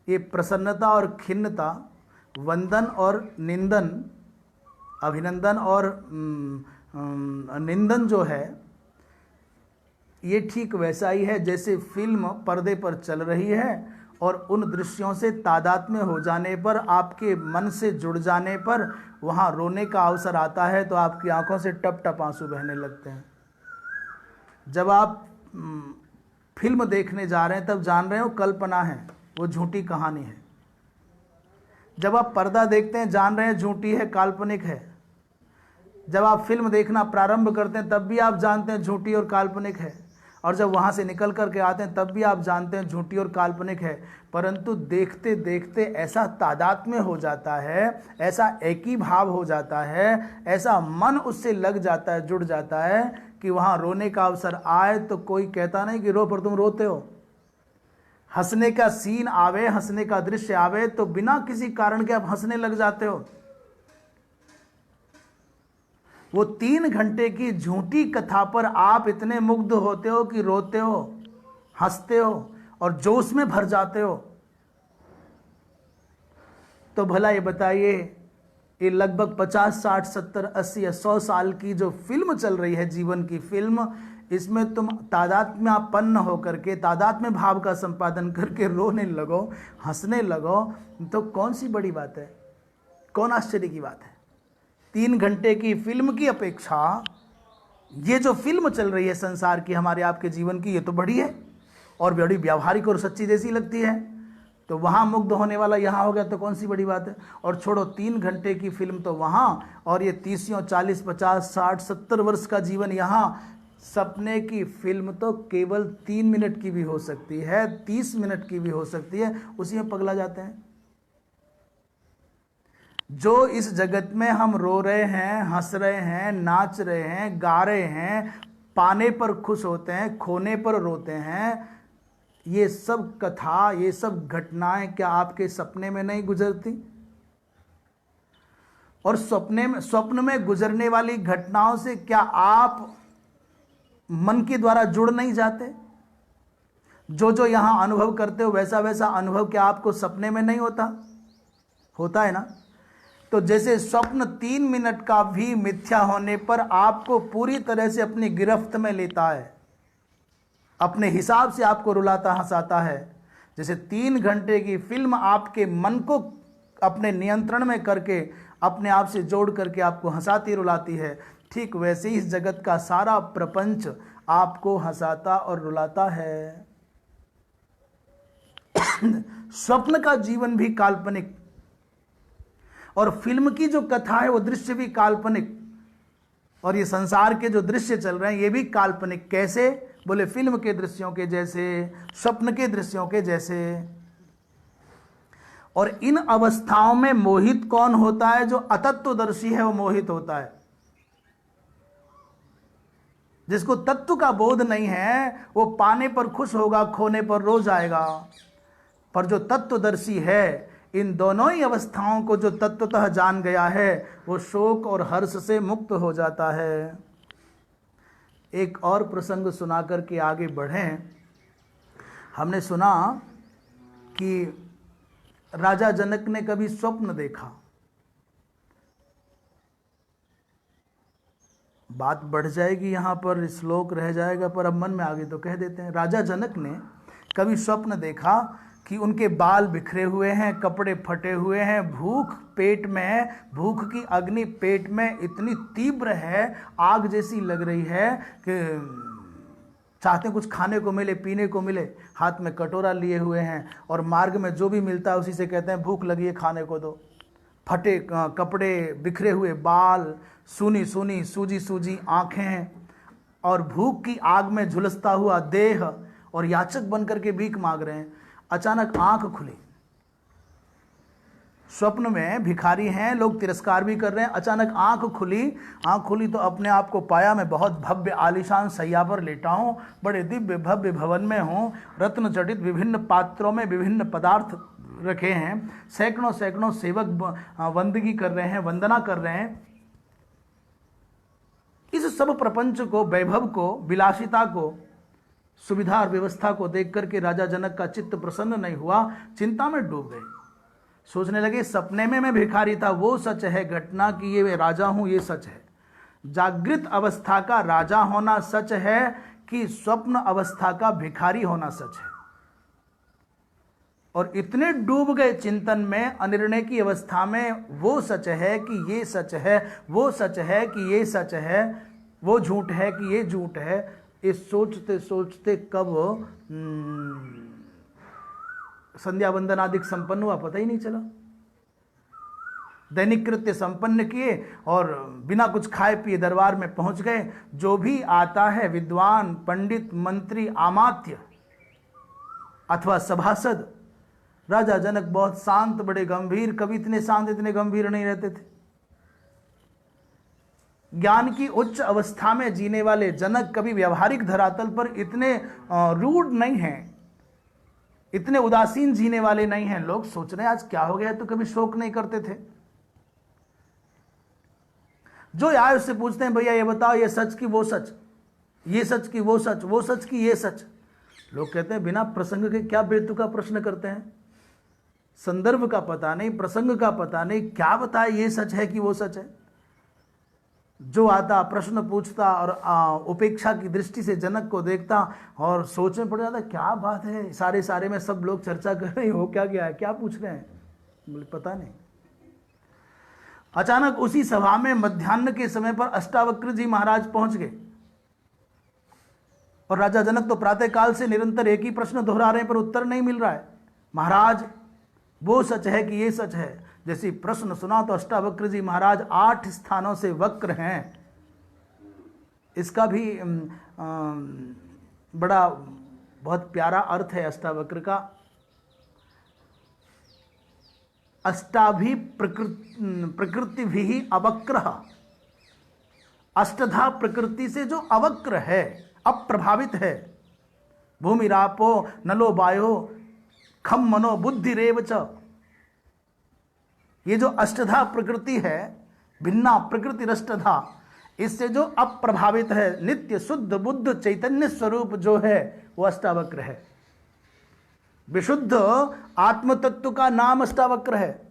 ये प्रसन्नता और खिन्नता, वंदन और निंदन, अभिनंदन और निंदन जो है, ये ठीक वैसा ही है जैसे फिल्म पर्दे पर चल रही है और उन दृश्यों से तादात्म्य हो जाने पर, आपके मन से जुड़ जाने पर वहाँ रोने का अवसर आता है तो आपकी आंखों से टप टप आंसू बहने लगते हैं। जब आप फिल्म देखने जा रहे हैं तब जान रहे हो कल्पना है, वो झूठी कहानी है। जब आप पर्दा देखते हैं जान रहे हैं झूठी है, काल्पनिक है। जब आप फिल्म देखना प्रारंभ करते हैं तब भी आप जानते हैं झूठी और काल्पनिक है, और जब वहाँ से निकल करके आते हैं तब भी आप जानते हैं झूठी और काल्पनिक है। परंतु देखते देखते ऐसा तादात्म्य हो जाता है, ऐसा एकी भाव हो जाता है, ऐसा मन उससे लग जाता है, जुड़ जाता है कि वहाँ रोने का अवसर आए तो कोई कहता नहीं कि रो, पर तुम रोते हो। हंसने का सीन आवे, हंसने का दृश्य आवे तो बिना किसी कारण के आप हंसने लग जाते हो। वो 3 घंटे की झूठी कथा पर आप इतने मुग्ध होते हो कि रोते हो, हंसते हो और जोश में भर जाते हो। तो भला ये बताइए, ये लगभग 50, 60, 70, 80 या 100 साल की जो फिल्म चल रही है, जीवन की फिल्म, इसमें तुम तादात्म्यापन्न होकर के, तादात्म्य भाव का संपादन करके रोने लगो, हंसने लगो, तो कौन सी बड़ी बात है? कौन आश्चर्य की बात है? 3 घंटे की फिल्म की अपेक्षा ये जो फिल्म चल रही है संसार की, हमारे आपके जीवन की, ये तो बड़ी है और बड़ी व्यावहारिक और सच्ची जैसी लगती है। तो वहाँ मुग्ध होने वाला यहाँ हो गया तो कौन सी बड़ी बात है। और छोड़ो 3 घंटे की फिल्म तो वहाँ, और ये 30, 40, 50, 60, 70 वर्ष का जीवन यहाँ। सपने की फिल्म तो केवल 3 मिनट की भी हो सकती है, 30 मिनट की भी हो सकती है, उसी में पगला जाते हैं। जो इस जगत में हम रो रहे हैं, हंस रहे हैं, नाच रहे हैं, गा रहे हैं, पाने पर खुश होते हैं, खोने पर रोते हैं, ये सब कथा, ये सब घटनाएं क्या आपके सपने में नहीं गुजरती? और स्वप्न में गुजरने वाली घटनाओं से क्या आप मन के द्वारा जुड़ नहीं जाते? जो जो यहां अनुभव करते हो वैसा वैसा अनुभव क्या आपको सपने में नहीं होता? होता है ना। तो जैसे स्वप्न 3 मिनट का भी मिथ्या होने पर आपको पूरी तरह से अपनी गिरफ्त में लेता है, अपने हिसाब से आपको रुलाता हंसाता है, जैसे 3 घंटे की फिल्म आपके मन को अपने नियंत्रण में करके अपने आप से जोड़ करके आपको हंसाती रुलाती है, ठीक वैसे ही इस जगत का सारा प्रपंच आपको हंसाता और रुलाता है। स्वप्न का जीवन भी काल्पनिक, और फिल्म की जो कथा है वो दृश्य भी काल्पनिक, और ये संसार के जो दृश्य चल रहे हैं ये भी काल्पनिक। कैसे? बोले फिल्म के दृश्यों के जैसे, स्वप्न के दृश्यों के जैसे। और इन अवस्थाओं में मोहित कौन होता है? जो अतत्वदर्शी है वो मोहित होता है। जिसको तत्व का बोध नहीं है वो पाने पर खुश होगा, खोने पर रो जाएगा। पर जो तत्वदर्शी है, इन दोनों ही अवस्थाओं को जो तत्वतः जान गया है, वो शोक और हर्ष से मुक्त हो जाता है। एक और प्रसंग सुनाकर के आगे बढ़ें। हमने सुना कि राजा जनक ने कभी स्वप्न देखा। बात बढ़ जाएगी यहाँ पर, श्लोक रह जाएगा, पर अब मन में आगे तो कह देते हैं। राजा जनक ने कभी स्वप्न देखा कि उनके बाल बिखरे हुए हैं, कपड़े फटे हुए हैं, भूख पेट में है, भूख की अग्नि पेट में इतनी तीव्र है, आग जैसी लग रही है कि चाहते कुछ खाने को मिले, पीने को मिले, हाथ में कटोरा लिए हुए हैं, और मार्ग में जो भी मिलता है उसी से कहते हैं भूख लगी है, खाने को दो। फटे कपड़े, बिखरे हुए बाल, सूनी सूनी सूजी सूजी आंखें, और भूख की आग में झुलसता हुआ देह, और याचक बनकर के भीख मांग रहे हैं। अचानक आंख खुली, स्वप्न में भिखारी हैं, लोग तिरस्कार भी कर रहे हैं। अचानक आंख खुली तो अपने आप को पाया मैं बहुत भव्य आलीशान शैया पर लेटा हूं, बड़े दिव्य भव्य भवन में हूं, रत्न जटित विभिन्न पात्रों में विभिन्न पदार्थ रखे हैं, सैकड़ों सैकड़ों सेवक वंदगी कर रहे हैं, वंदना कर रहे हैं। इस सब प्रपंच को, वैभव को, विलासिता को, सुविधा और व्यवस्था को देख करके राजा जनक का चित्त प्रसन्न नहीं हुआ, चिंता में डूब गए। सोचने लगे सपने में मैं भिखारी था वो सच है घटना कि ये मैं राजा हूं ये सच है, जागृत अवस्था का राजा होना सच है कि स्वप्न अवस्था का भिखारी होना सच है। और इतने डूब गए चिंतन में, अनिर्णय की अवस्था में, वो सच है कि ये सच है, वो सच है कि ये सच है, वो झूठ है कि ये झूठ है, इस सोचते सोचते कब संध्या वंदन आदि संपन्न हुआ पता ही नहीं चला। दैनिक कृत्य संपन्न किए और बिना कुछ खाए पिए दरबार में पहुंच गए। जो भी आता है विद्वान, पंडित, मंत्री, आमात्य अथवा सभासद, राजा जनक बहुत शांत, बड़े गंभीर, कभी इतने शांत इतने गंभीर नहीं रहते थे। ज्ञान की उच्च अवस्था में जीने वाले जनक कभी व्यवहारिक धरातल पर इतने रूड नहीं हैं, इतने उदासीन जीने वाले नहीं हैं। लोग सोच रहे हैं आज क्या हो गया, तो कभी शोक नहीं करते थे। जो आए उससे पूछते हैं भैया ये बताओ ये सच की वो सच, ये सच की वो सच, वो सच की ये सच। लोग कहते हैं बिना प्रसंग के क्या बेतुका प्रश्न करते हैं, संदर्भ का पता नहीं, प्रसंग का पता नहीं, क्या बताए ये सच है कि वो सच है। जो आता प्रश्न पूछता और उपेक्षा की दृष्टि से जनक को देखता और सोच में पड़ जाता क्या बात है, सारे में सब लोग चर्चा कर रहे हो क्या गया है, क्या पूछ रहे हैं, बोले पता नहीं। अचानक उसी सभा में मध्याह्न के समय पर अष्टावक्र जी महाराज पहुंच गए और राजा जनक तो प्रातःकाल से निरंतर एक ही प्रश्न दोहरा रहे हैं पर उत्तर नहीं मिल रहा है। महाराज वो सच है कि ये सच है? जैसे प्रश्न सुना तो अष्टावक्र जी महाराज 8 स्थानों से वक्र हैं। इसका भी बड़ा बहुत प्यारा अर्थ है अष्टावक्र का। अष्टाभि प्रकृति भी अवक्र, अष्टधा प्रकृति से जो अवक्र है, अप्रभावित है। भूमिरापो नलो वायो खम मनो बुद्धि रेव च, ये जो अष्टधा प्रकृति है, भिन्ना प्रकृति अष्टधा, इससे जो अप्रभावित है, नित्य शुद्ध बुद्ध चैतन्य स्वरूप जो है वो अष्टावक्र है। विशुद्ध आत्म तत्व का नाम अष्टावक्र है।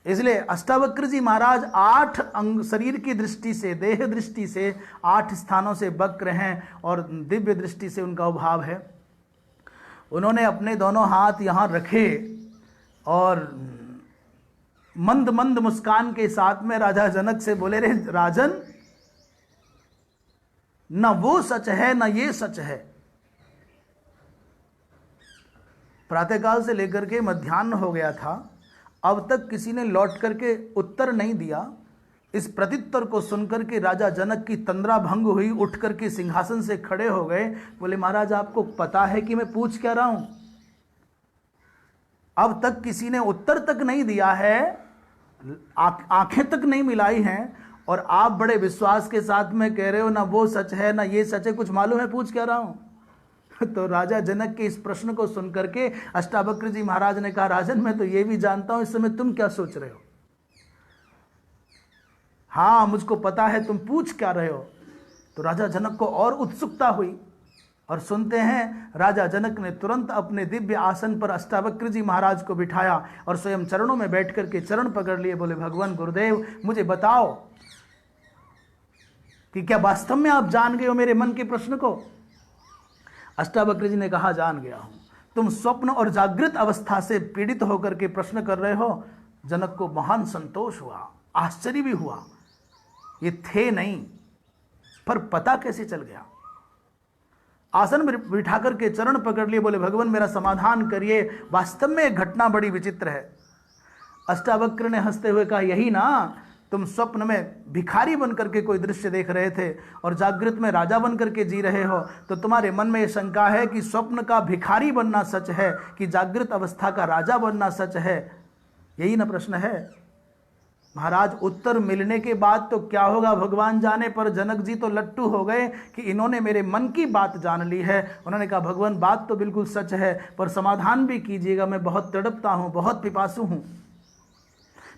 इसलिए अष्टावक्र जी महाराज 8 अंग शरीर की दृष्टि से, देह दृष्टि से 8 स्थानों से वक्र हैं और दिव्य दृष्टि से उनका अभाव है। उन्होंने अपने दोनों हाथ यहाँ रखे और मंद मंद मुस्कान के साथ में राजा जनक से बोले, रे राजन, न वो सच है न ये सच है। प्रातःकाल से लेकर के मध्याह्न हो गया था, अब तक किसी ने लौट करके उत्तर नहीं दिया। इस प्रत्युत्तर को सुनकर के राजा जनक की तंद्रा भंग हुई, उठ करके सिंहासन से खड़े हो गए। बोले, महाराज आपको पता है कि मैं पूछ क्या रहा हूं? अब तक किसी ने उत्तर तक नहीं दिया है, आंखें तक नहीं मिलाई हैं, और आप बड़े विश्वास के साथ में कह रहे हो ना वो सच है ना ये सच है, कुछ मालूम है पूछ क्या रहा हूं? तो राजा जनक के इस प्रश्न को सुनकर के अष्टावक्र जी महाराज ने कहा, राजन मैं तो ये भी जानता हूं, इस समय तुम क्या सोच रहे हो? हाँ मुझको पता है तुम पूछ क्या रहे हो। तो राजा जनक को और उत्सुकता हुई, और सुनते हैं राजा जनक ने तुरंत अपने दिव्य आसन पर अष्टावक्र जी महाराज को बिठाया और स्वयं चरणों में बैठ करके चरण पकड़ लिए। बोले, भगवान गुरुदेव मुझे बताओ कि क्या वास्तव में आप जान गए हो मेरे मन के प्रश्न को? अष्टावक्र जी ने कहा, जान गया हूं। तुम स्वप्न और जागृत अवस्था से पीड़ित होकर के प्रश्न कर रहे हो। जनक को महान संतोष हुआ, आश्चर्य भी हुआ, ये थे नहीं पर पता कैसे चल गया। आसन में बिठा करके चरण पकड़ लिए। बोले, भगवान मेरा समाधान करिए, वास्तव में एक घटना बड़ी विचित्र है। अष्टावक्र ने हंसते हुए कहा, यही ना, तुम स्वप्न में भिखारी बन करके कोई दृश्य देख रहे थे और जागृत में राजा बन करके जी रहे हो, तो तुम्हारे मन में यह शंका है कि स्वप्न का भिखारी बनना सच है कि जागृत अवस्था का राजा बनना सच है। यही ना प्रश्न है। महाराज उत्तर मिलने के बाद तो क्या होगा भगवान जाने, पर जनक जी तो लट्टू हो गए कि इन्होंने मेरे मन की बात जान ली है। उन्होंने कहा, भगवान बात तो बिल्कुल सच है, पर समाधान भी कीजिएगा, मैं बहुत तड़पता हूँ, बहुत पिपासु हूँ,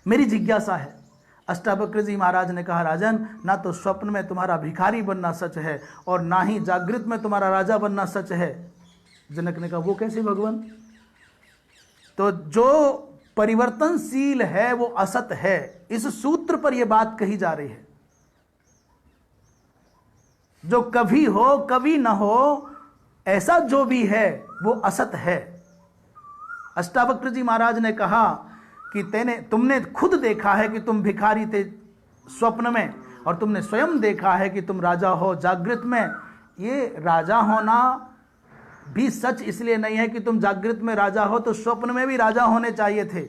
मेरी जिज्ञासा है। अष्टावक्र जी महाराज ने कहा, राजन ना तो स्वप्न में तुम्हारा भिखारी बनना सच है और ना ही जागृत में तुम्हारा राजा बनना सच है। जनक ने कहा, वो कैसे भगवान? तो जो परिवर्तनशील है वो असत है, इस सूत्र पर यह बात कही जा रही है। जो कभी हो कभी न हो, ऐसा जो भी है वो असत है। अष्टावक्र जी महाराज ने कहा कि तुमने खुद देखा है कि तुम भिखारी थे स्वप्न में, और तुमने स्वयं देखा है कि तुम राजा हो जागृत में। ये राजा होना भी सच इसलिए नहीं है कि तुम जागृत में राजा हो तो स्वप्न में भी राजा होने चाहिए थे,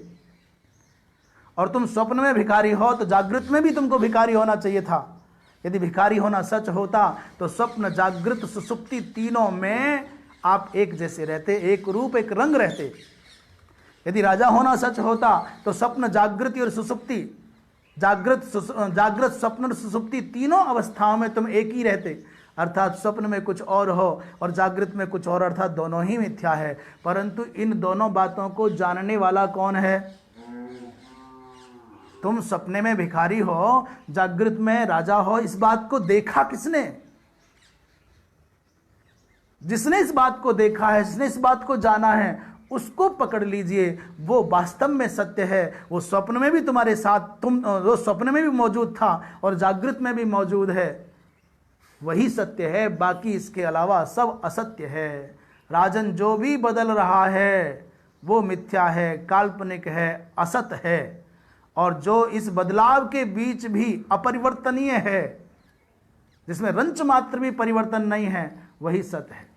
और तुम स्वप्न में भिखारी हो तो जागृत में भी तुमको भिखारी होना चाहिए था। यदि भिखारी होना सच होता तो स्वप्न जागृत सुसुप्ति तीनों में आप एक जैसे रहते, एक रूप एक रंग रहते। यदि राजा होना सच होता तो स्वप्न जागृति और सुसुप्ति, जागृत स्वप्न और सुसुप्ति तीनों अवस्थाओं में तुम एक ही रहते, अर्थात स्वप्न में कुछ और हो और जागृत में कुछ और, अर्थात दोनों ही मिथ्या है। परंतु इन दोनों बातों को जानने वाला कौन है? तुम सपने में भिखारी हो, जागृत में राजा हो, इस बात को देखा किसने? जिसने इस बात को देखा है, जिसने इस बात को जाना है, उसको पकड़ लीजिए, वो वास्तव में सत्य है। वो स्वप्न में भी तुम्हारे साथ, वो स्वप्न में भी मौजूद था और जागृत में भी मौजूद है, वही सत्य है। बाकी इसके अलावा सब असत्य है। राजन जो भी बदल रहा है वो मिथ्या है, काल्पनिक है, असत है। और जो इस बदलाव के बीच भी अपरिवर्तनीय है, जिसमें रंच मात्र भी परिवर्तन नहीं है, वही सत्य है।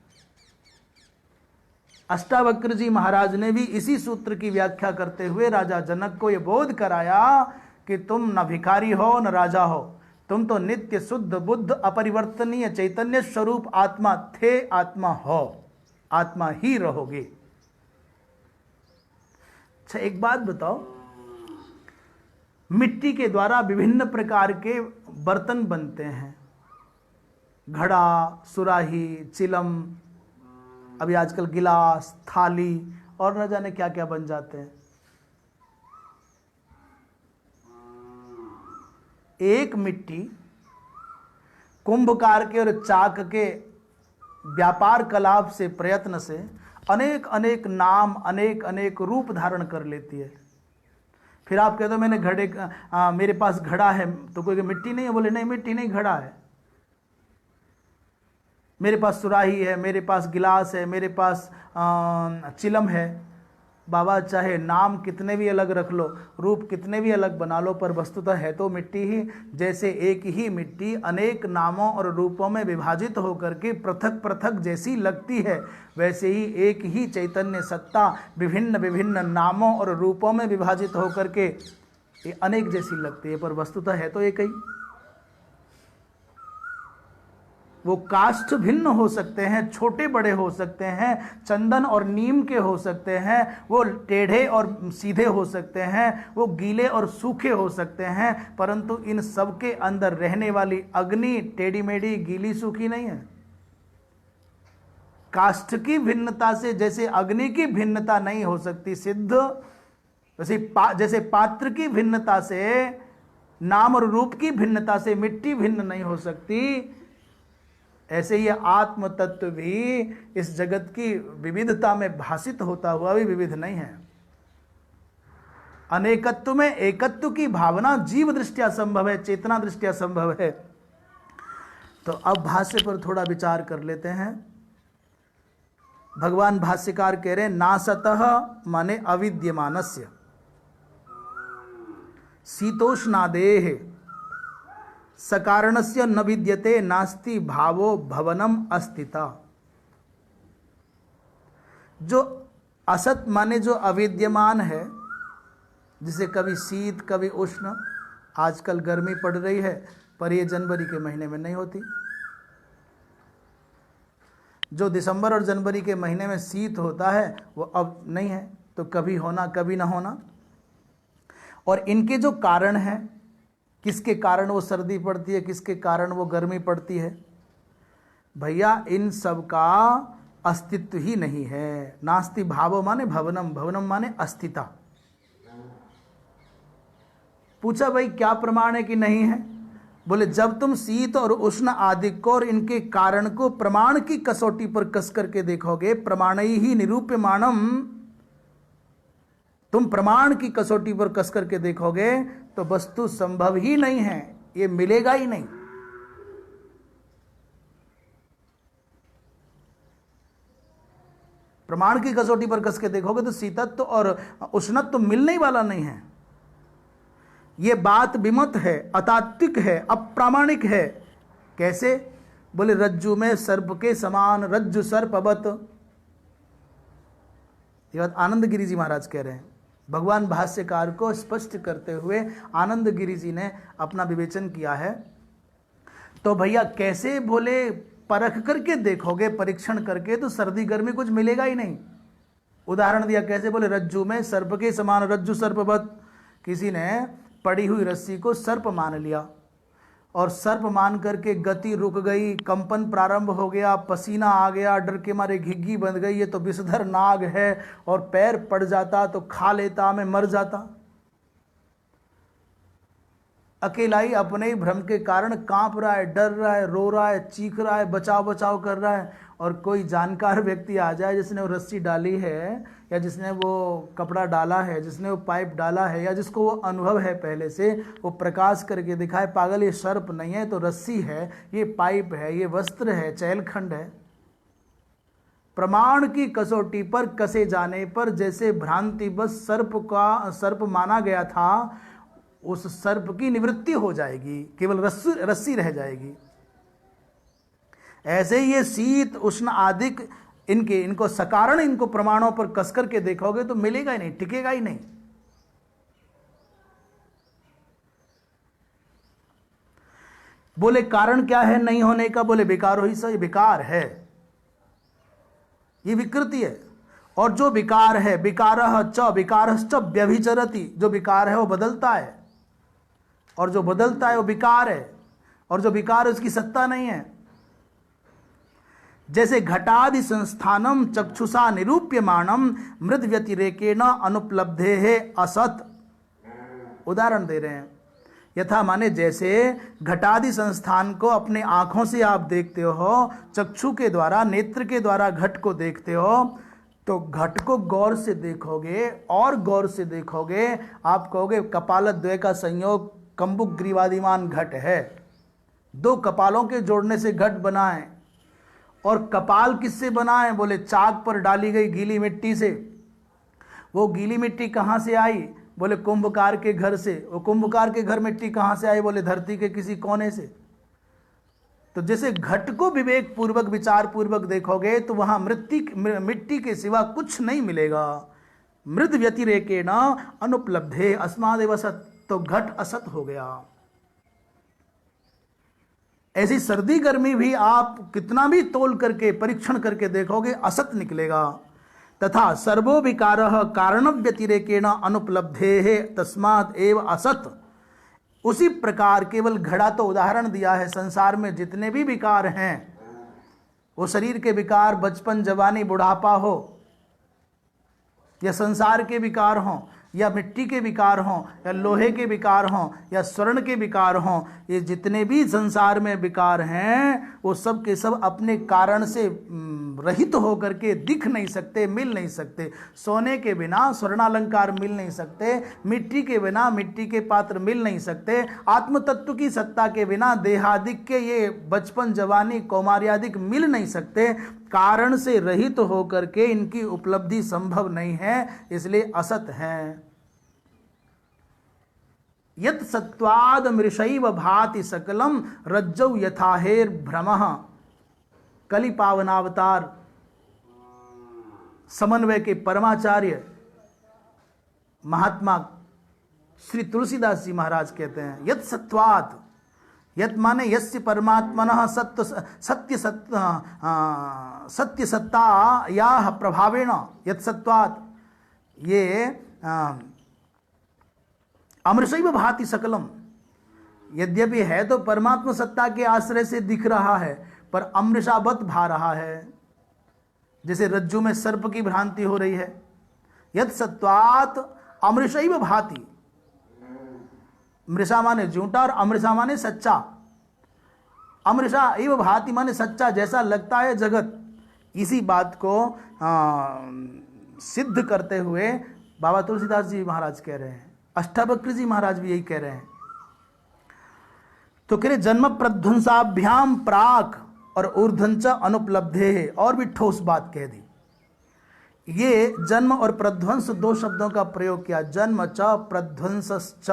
अष्टावक्र जी महाराज ने भी इसी सूत्र की व्याख्या करते हुए राजा जनक को यह बोध कराया कि तुम न भिखारी हो न राजा हो, तुम तो नित्य शुद्ध बुद्ध अपरिवर्तनीय चैतन्य स्वरूप आत्मा थे, आत्मा हो, आत्मा ही रहोगे। अच्छा, एक बात बताओ, मिट्टी के द्वारा विभिन्न प्रकार के बर्तन बनते हैं, घड़ा, सुराही, चिलम, अभी आजकल गिलास, थाली और न जाने क्या क्या बन जाते हैं। एक मिट्टी कुंभकार के और चाक के व्यापार कलाप से, प्रयत्न से अनेक अनेक नाम, अनेक अनेक रूप धारण कर लेती है। फिर आप कहते हो मैंने मेरे पास घड़ा है, तो कोई मिट्टी नहीं है, बोले नहीं मिट्टी नहीं, घड़ा है। मेरे पास सुराही है, मेरे पास गिलास है, मेरे पास चिलम है। बाबा चाहे नाम कितने भी अलग रख लो, रूप कितने भी अलग बना लो, पर वस्तुतः है तो मिट्टी ही। जैसे एक ही मिट्टी अनेक नामों और रूपों में विभाजित होकर के पृथक पृथक जैसी लगती है, वैसे ही एक ही चैतन्य सत्ता विभिन्न विभिन्न नामों और रूपों में विभाजित होकर के ये अनेक जैसी लगती है, पर वस्तुतः है तो एक ही। वो काष्ठ भिन्न हो सकते हैं, छोटे बड़े हो सकते हैं, चंदन और नीम के हो सकते हैं, वो टेढ़े और सीधे हो सकते हैं, वो गीले और सूखे हो सकते हैं, परंतु इन सब के अंदर रहने वाली अग्नि टेढ़ी मेढ़ी गीली सूखी नहीं है। काष्ठ की भिन्नता से जैसे अग्नि की भिन्नता नहीं हो सकती सिद्ध, जैसे पात्र की भिन्नता से, नाम और रूप की भिन्नता से मिट्टी भिन्न नहीं हो सकती, ऐसे ही आत्म तत्व भी इस जगत की विविधता में भासित होता हुआ भी विविध नहीं है। अनेकत्व में एकत्व की भावना जीव दृष्टिया संभव है, चेतना दृष्टिया संभव है। तो अब भाष्य पर थोड़ा विचार कर लेते हैं। भगवान भाष्यकार कह रहे हैं, नासतः माने अविद्यमानस्य शीतोष्णादेः सकारणस्य न विद्यते नास्ति भावो भवनम अस्तिता। जो असत माने जो अविद्यमान है, जिसे कभी शीत कभी उष्ण, आजकल गर्मी पड़ रही है पर ये जनवरी के महीने में नहीं होती। जो दिसंबर और जनवरी के महीने में शीत होता है वो अब नहीं है, तो कभी होना कभी ना होना। और इनके जो कारण हैं, किसके कारण वो सर्दी पड़ती है, किसके कारण वो गर्मी पड़ती है, भैया इन सब का अस्तित्व ही नहीं है। नास्ति भावो माने भवनम, भवनम माने अस्तिता। पूछा भाई क्या प्रमाण है कि नहीं है? बोले जब तुम शीत और उष्ण आदि को और इनके कारण को प्रमाण की कसौटी पर कस करके देखोगे, प्रमाणई ही निरूप्यमानम, तुम प्रमाण की कसौटी पर कस करके देखोगे तो वस्तु संभव ही नहीं है, ये मिलेगा ही नहीं। प्रमाण की कसौटी पर कस के देखोगे तो शीतत्व और उष्णत्व मिलने ही वाला नहीं है। ये बात विमत है, अतात्विक है, अप्रामाणिक है। कैसे? बोले रज्जु में सर्प के समान, रज्जु सर्पवत। ये बात आनंद गिरी जी महाराज कह रहे हैं। भगवान भाष्यकार को स्पष्ट करते हुए आनंद गिरी जी ने अपना विवेचन किया है। तो भैया कैसे बोले परख करके देखोगे, परीक्षण करके, तो सर्दी गर्मी कुछ मिलेगा ही नहीं। उदाहरण दिया कैसे? बोले रज्जु में सर्प के समान, रज्जु सर्पवत। किसी ने पड़ी हुई रस्सी को सर्प मान लिया और सर्प मान करके गति रुक गई, कंपन प्रारंभ हो गया, पसीना आ गया, डर के मारे घिग्गी बंध गई, ये तो विषधर नाग है, और पैर पड़ जाता तो खा लेता, मैं मर जाता। अकेला ही अपने ही भ्रम के कारण कांप रहा है, डर रहा है, रो रहा है, चीख रहा है, बचाव बचाव कर रहा है, और कोई जानकार व्यक्ति आ जाए जिसने वो रस्सी डाली है, या जिसने वो कपड़ा डाला है, जिसने वो पाइप डाला है, या जिसको वो अनुभव है पहले से, वो प्रकाश करके दिखाए, पागल ये सर्प नहीं है, तो रस्सी है, ये पाइप है, ये वस्त्र है, चैलखंड है। प्रमाण की कसौटी पर कसे जाने पर जैसे भ्रांति बस सर्प माना गया था, उस सर्प की निवृत्ति हो जाएगी, केवल रस्सी रह जाएगी। ऐसे ही ये शीत उष्ण आदिक इनको सकारण इनको प्रमाणों पर कस करके देखोगे तो मिलेगा ही नहीं, टिकेगा ही नहीं। बोले कारण क्या है नहीं होने का? बोले विकारो ही सही, विकार है, ये विकृति है। और जो विकार है, विकारः च विकारश्च व्यभिचरति, जो विकार है वो बदलता है, और जो बदलता है वो विकार है, और जो विकार है उसकी सत्ता नहीं है। जैसे घटादि संस्थानम चक्षुषा निरूप्यमाणम मृद व्यतिरेकेण अनुपलब्धेः असत, उदाहरण दे रहे हैं। यथा माने जैसे घटादि संस्थान को अपने आंखों से आप देखते हो, चक्षु के द्वारा, नेत्र के द्वारा घट को देखते हो, तो घट को गौर से देखोगे और गौर से देखोगे, आप कहोगे कपालद्वय का संयोग कंबुक ग्रीवादिमान घट है। दो कपालों के जोड़ने से घट बना है। और कपाल किससे बना है? बोले चाक पर डाली गई गीली मिट्टी से। वो गीली मिट्टी कहाँ से आई? बोले कुंभकार के घर से। वो कुंभकार के घर मिट्टी कहाँ से आई? बोले धरती के किसी कोने से। तो जैसे घट को विवेक पूर्वक, विचार पूर्वक देखोगे तो वहां मिट्टी के सिवा कुछ नहीं मिलेगा। मृद व्यतिरेकेण अनुपलब्धे अस्मादेव असत, तो घट असत हो गया। ऐसी सर्दी गर्मी भी आप कितना भी तोल करके परीक्षण करके देखोगे असत निकलेगा। तथा सर्वो विकारः कारण व्यतिरेकेण अनुपलब्धेः तस्मात् एव असत। उसी प्रकार केवल घड़ा तो उदाहरण दिया है, संसार में जितने भी विकार हैं, वो शरीर के विकार, बचपन, जवानी, बुढ़ापा हो, या संसार के विकार हों, या मिट्टी के विकार हों, या लोहे के विकार हों, या स्वर्ण के विकार हों, ये जितने भी संसार में विकार हैं वो सब के सब अपने कारण से रहित होकर के दिख नहीं सकते, मिल नहीं सकते। सोने के बिना स्वर्णालंकार मिल नहीं सकते, मिट्टी के बिना मिट्टी के पात्र मिल नहीं सकते, आत्म तत्व की सत्ता के बिना देहादिक के ये बचपन, जवानी, कौमार्यादिक मिल नहीं सकते। कारण से रहित होकर के इनकी उपलब्धि संभव नहीं है, इसलिए असत हैं। यत् सत्वाद मृषैव भाति सकलम रज्जौ यथाहेर भ्रमः। कलि पावनावतार समन्वय के परमाचार्य महात्मा श्री तुलसीदास जी महाराज कहते हैं, यत् सत्वात्, यत् माने यस्य परमात्मनः सत्य सत्ता या प्रभावेण, यत् सत्वात्, ये अमृषैव भाति सकलम, यद्यपि है तो परमात्मा सत्ता के आश्रय से दिख रहा है, पर अमृषावत भा रहा है, जैसे रज्जु में सर्प की भ्रांति हो रही है। यत् सत्वात् अमृषैव भाति, मृषा माने झूठा और अमृषा माने सच्चा। अमृषा एव भाति माने सच्चा, जैसा लगता है जगत। इसी बात को सिद्ध करते हुए बाबा तुलसीदास जी महाराज कह रहे हैं, अष्टावक्र जी महाराज भी यही कह रहे हैं। तो कह रहे जन्म प्रध्वंसाभ्याम प्राक और ऊर्ध्वंच अनुपलब्धे है, और भी ठोस बात कह दी। ये जन्म और प्रध्वंस दो शब्दों का प्रयोग किया, जन्म च प्रध्वंसश्च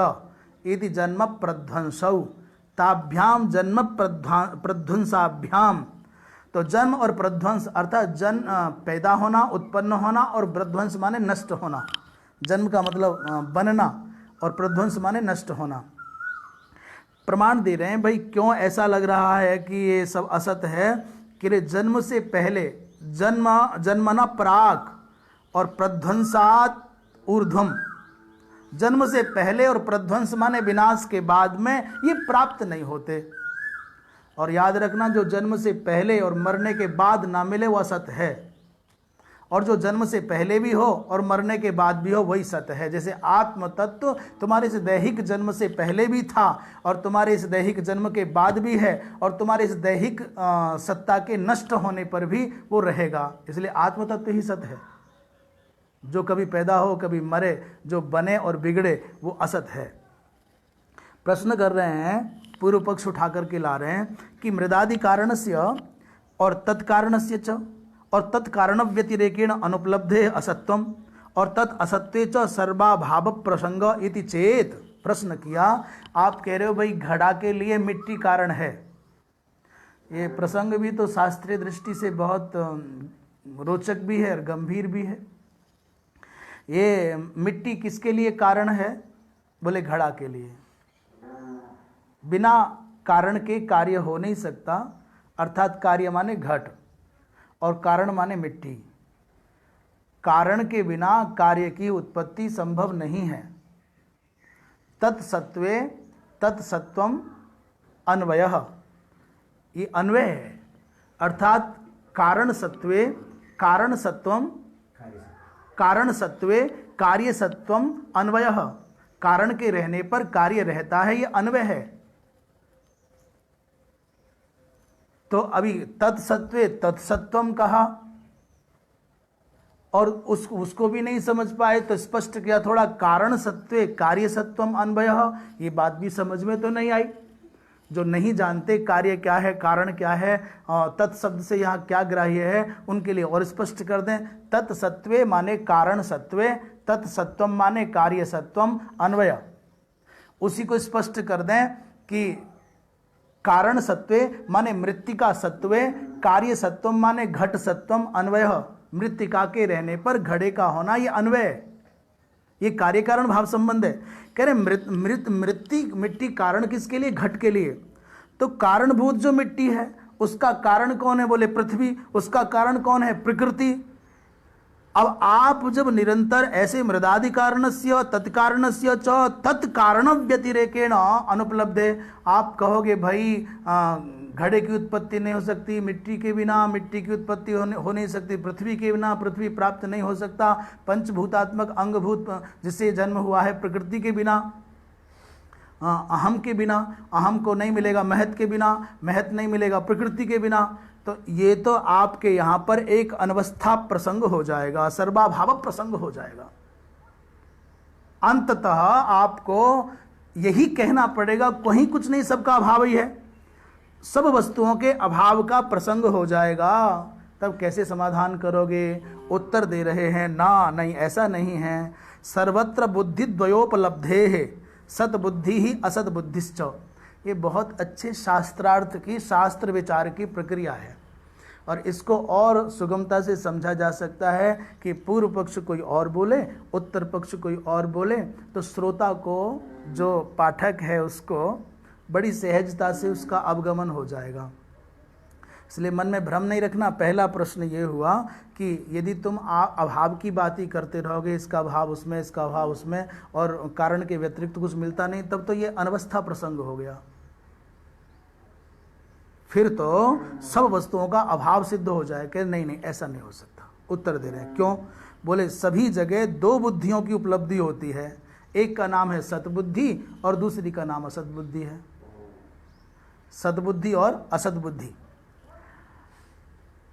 इति जन्म प्रध्वंसौ ताभ्याम जन्म प्रध्वंसाभ्याम। तो जन्म और प्रध्वंस अर्थात जन्म पैदा होना, उत्पन्न होना, और प्रध्वंस माने नष्ट होना। जन्म का मतलब बनना और प्रध्वंस माने नष्ट होना। प्रमाण दे रहे हैं भाई, क्यों ऐसा लग रहा है कि ये सब असत है? कि जन्म से पहले, जन्मना प्राक और प्रध्वंसात ऊर्ध्वम, जन्म से पहले और प्रध्वंस माने विनाश के बाद में ये प्राप्त नहीं होते। और याद रखना, जो जन्म से पहले और मरने के बाद ना मिले वह सत है, और जो जन्म से पहले भी हो और मरने के बाद भी हो वही सत है। जैसे आत्म तत्व तुम्हारे इस दैहिक जन्म से पहले भी था और तुम्हारे इस दैहिक जन्म के बाद भी है, और तुम्हारे इस दैहिक सत्ता के नष्ट होने पर भी वो रहेगा। इसलिए आत्म तत्व ही सत है। जो कभी पैदा हो कभी मरे, जो बने और बिगड़े वो असत है। प्रश्न कर रहे हैं, पूर्व पक्ष उठा करके ला रहे हैं कि मृदादि कारणस्य और तत्कारणस्य च और तत्कारण व्यतिरेकेण अनुपलब्धे असत्वम और तत् असत्वे च सर्वाभाव प्रसंग इति चेत। प्रश्न किया, आप कह रहे हो भाई घड़ा के लिए मिट्टी कारण है। ये प्रसंग भी तो शास्त्रीय दृष्टि से बहुत रोचक भी है और गंभीर भी है। ये मिट्टी किसके लिए कारण है? बोले घड़ा के लिए। बिना कारण के कार्य हो नहीं सकता, अर्थात कार्य माने घट और कारण माने मिट्टी। कारण के बिना कार्य की उत्पत्ति संभव नहीं है। तत्सत्वे तत्सत्वम अन्वयः, ये अन्वय है, अर्थात कारण सत्वे कारण सत्वम कारण सत्वे कार्य सत्वम अन्वयः, कारण के रहने पर कार्य रहता है, ये अन्वय है। तो अभी तत्सत्वे तत्सत्वम कहा और उसको भी नहीं समझ पाए तो स्पष्ट किया थोड़ा, कारण सत्वे कार्य सत्वम अन्वयः, ये बात भी समझ में तो नहीं आई। जो नहीं जानते कार्य क्या है कारण क्या है, तत्शब्द से यहाँ क्या ग्राह्य है, उनके लिए और स्पष्ट कर दें। तत्सत्वे माने कारण सत्वे, तत्सत्वम माने कार्य सत्वम अन्वय, उसी को स्पष्ट कर दें कि कारण सत्वे माने मृत्तिका सत्वे, कार्य सत्वम माने घट सत्वम अन्वय, मृत्तिका के रहने पर घड़े का होना ये अन्वय, ये कार्य कारण भाव संबंध है। कह रहे मिट्टी कारण किसके लिए? घट के लिए। तो कारणभूत जो मिट्टी है उसका कारण कौन है? बोले पृथ्वी। उसका कारण कौन है? प्रकृति। अब आप जब निरंतर ऐसे मृदादि कारणस्य तत्कारणस्य च तत्कारण व्यतिरेकेण अनुपलब्धे, आप कहोगे भाई घड़े की उत्पत्ति नहीं हो सकती मिट्टी के बिना, मिट्टी की उत्पत्ति हो नहीं सकती पृथ्वी के बिना, पृथ्वी प्राप्त नहीं हो सकता पंचभूतात्मक अंगभूत जिससे जन्म हुआ है प्रकृति के बिना, अहम के बिना, अहम को नहीं मिलेगा महत के बिना, महत नहीं मिलेगा प्रकृति के बिना। तो ये तो आपके यहाँ पर एक अनवस्था प्रसंग हो जाएगा, सर्वाभाव प्रसंग हो जाएगा। अंततः आपको यही कहना पड़ेगा कहीं कुछ नहीं, सबका अभाव ही है, सब वस्तुओं के अभाव का प्रसंग हो जाएगा। तब कैसे समाधान करोगे? उत्तर दे रहे हैं ना, नहीं ऐसा नहीं है। सर्वत्र बुद्धि द्वयोपलब्धे है, सतबुद्धि ही असत बुद्धिश्च। ये बहुत अच्छे शास्त्रार्थ की, शास्त्र विचार की प्रक्रिया है और इसको और सुगमता से समझा जा सकता है कि पूर्व पक्ष कोई और बोले, उत्तर पक्ष कोई और बोले, तो श्रोता को, जो पाठक है उसको बड़ी सहजता से उसका अवगमन हो जाएगा। इसलिए मन में भ्रम नहीं रखना। पहला प्रश्न ये हुआ कि यदि तुम अभाव की बात ही करते रहोगे, इसका अभाव उसमें, इसका अभाव उसमें, और कारण के व्यतिरिक्त कुछ मिलता नहीं, तब तो ये अनवस्था प्रसंग हो गया। फिर तो सब वस्तुओं का अभाव सिद्ध हो जाए कि नहीं नहीं ऐसा नहीं हो सकता। उत्तर दे रहे हैं क्यों? बोले सभी जगह दो बुद्धियों की उपलब्धि होती है, एक का नाम है सतबुद्धि और दूसरी का नाम असतबुद्धि है। सद्बुद्धि और असद्बुद्धि।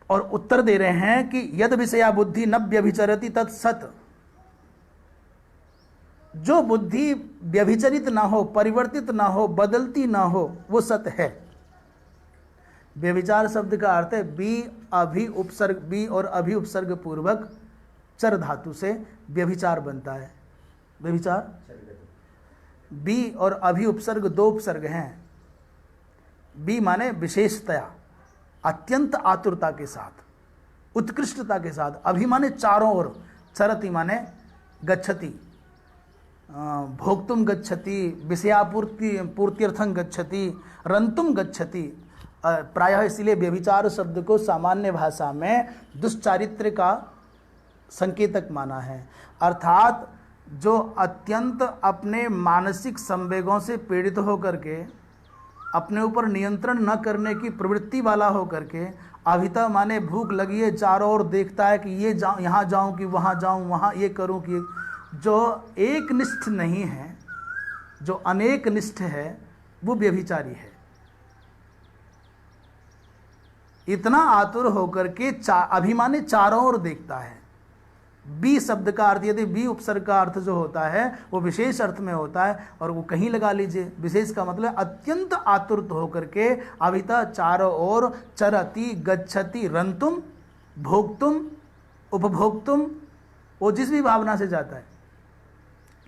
और उत्तर दे रहे हैं कि यद विषया बुद्धि न व्यभिचरति तत्सत, जो बुद्धि व्यभिचरित ना हो, परिवर्तित ना हो, बदलती ना हो, वो सत है। व्यभिचार शब्द का अर्थ है बी अभि उपसर्ग, बी और अभि उपसर्ग पूर्वक चर धातु से व्यभिचार बनता है। व्यभिचार बी और अभि उपसर्ग दो उपसर्ग हैं। बी माने विशेषतया, अत्यंत आतुरता के साथ, उत्कृष्टता के साथ। अभि माने चारों ओर, चरति माने गच्छति, भोक्तुम गच्छति, विषयापूर्ति पूर्त्यर्थं गच्छति, रंतुम गच्छति। प्रायः इसलिए व्यभिचार शब्द को सामान्य भाषा में दुष्चारित्र का संकेतक माना है, अर्थात जो अत्यंत अपने मानसिक संवेगों से पीड़ित होकर के, अपने ऊपर नियंत्रण न करने की प्रवृत्ति वाला होकर के, अभिता माने भूख लगी है, चारों ओर देखता है कि ये जाऊँ, यहाँ जाऊँ कि वहाँ जाऊँ, वहाँ ये करूँ कि, जो एक निष्ठ नहीं है, जो अनेक निष्ठ है, वो व्यभिचारी है। इतना आतुर होकर के अभिमानी चारों ओर देखता है। बी शब्द का अर्थ, यदि बी उपसर्ग का अर्थ जो होता है वो विशेष अर्थ में होता है, और वो कहीं लगा लीजिए, विशेष का मतलब अत्यंत आतुर होकर के अभिता चारों ओर चरति गच्छति रंतुम भोक्तुम उपभोक्तुम, वो जिस भी भावना से जाता है,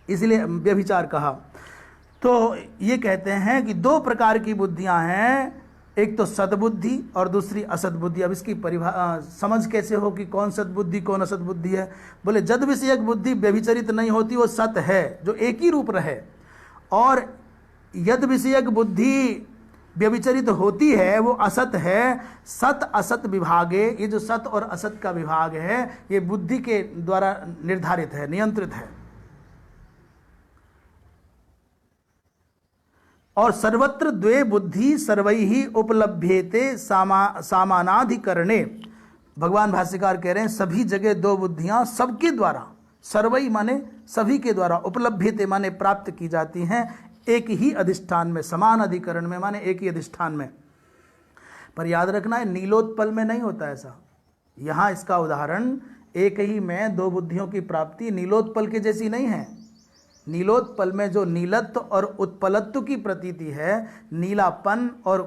इसलिए व्यभिचार कहा। तो ये कहते हैं कि दो प्रकार की बुद्धियां हैं, एक तो सद्बुद्धि और दूसरी असद्बुद्धि। अब इसकी समझ कैसे हो कि कौन सद्बुद्धि कौन असद्बुद्धि है? बोले जद विषयक बुद्धि व्यभिचरित नहीं होती, वो सत है जो एक ही रूप रहे, और यद विषयक बुद्धि व्यभिचरित होती है वो असत है। सत असत विभागे, ये जो सत और असत का विभाग है ये बुद्धि के द्वारा निर्धारित है, नियंत्रित है। और सर्वत्र द्वे बुद्धि सर्वैहि उपलभ्येते सामानाधिकरणे। भगवान भाष्यकार कह रहे हैं सभी जगह दो बुद्धियां सबके द्वारा, सर्वई माने सभी के द्वारा, उपलभ्यते माने प्राप्त की जाती हैं एक ही अधिष्ठान में, समान अधिकरण में माने एक ही अधिष्ठान में। पर याद रखना है नीलोत्पल में नहीं होता ऐसा। यहां इसका उदाहरण एक ही में दो बुद्धियों की प्राप्ति नीलोत्पल के जैसी नहीं है। नीलोत्पल में जो नीलत्व और उत्पलत्व की प्रतीति है, नीलापन और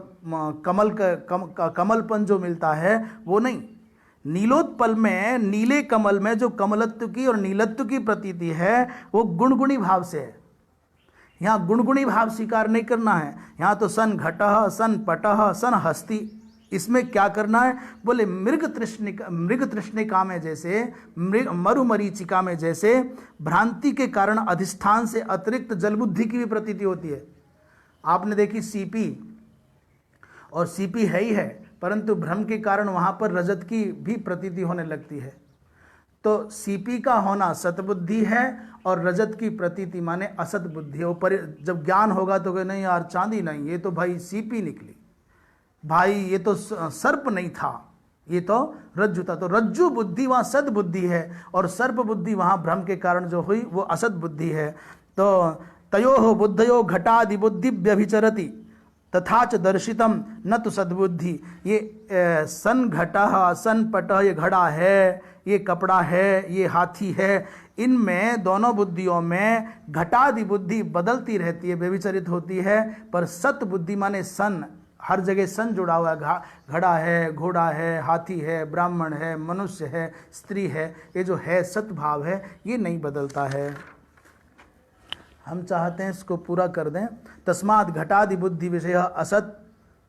कमलपन जो मिलता है वो नहीं। नीलोत्पल में, नीले कमल में जो कमलत्व की और नीलत्व की प्रतीति है वो गुणगुणी भाव से है। यहाँ गुणगुणी भाव स्वीकार नहीं करना है। यहाँ तो सन घटः सन पटः सन हस्ति, इसमें क्या करना है? बोले मृग तृष्णिका में जैसे, मरुमरीचिका में जैसे भ्रांति के कारण अधिष्ठान से अतिरिक्त जलबुद्धि की भी प्रतीति होती है। आपने देखी सीपी, और सीपी है ही है, परंतु भ्रम के कारण वहाँ पर रजत की भी प्रतीति होने लगती है। तो सीपी का होना सतबुद्धि है और रजत की प्रतीति माने असत बुद्धि है। ऊपर जब ज्ञान होगा तो नहीं यार चांदी नहीं, ये तो भाई सीपी निकली, भाई ये तो सर्प नहीं था, ये तो रज्जु था। तो रज्जु बुद्धि वहाँ सद बुद्धि है और सर्प बुद्धि वहाँ भ्रम के कारण जो हुई वो असत बुद्धि है। तो तयोः बुद्धयो घटादि बुद्धि व्यभिचरति तथा च दर्शितम न तो सद्बुद्धि। ये सन घटः सन पटः, ये घड़ा है, ये कपड़ा है, ये हाथी है, इनमें दोनों बुद्धियों में घटादि बुद्धि बदलती रहती है, व्यभिचरित होती है। पर सत बुद्धि माने सन, हर जगह सन जुड़ा हुआ है, घड़ा है, घोड़ा है, हाथी है, ब्राह्मण है, मनुष्य है, स्त्री है, ये जो है सत भाव है ये नहीं बदलता है। हम चाहते हैं इसको पूरा कर दें। तस्मात् घटादि बुद्धि विषय असत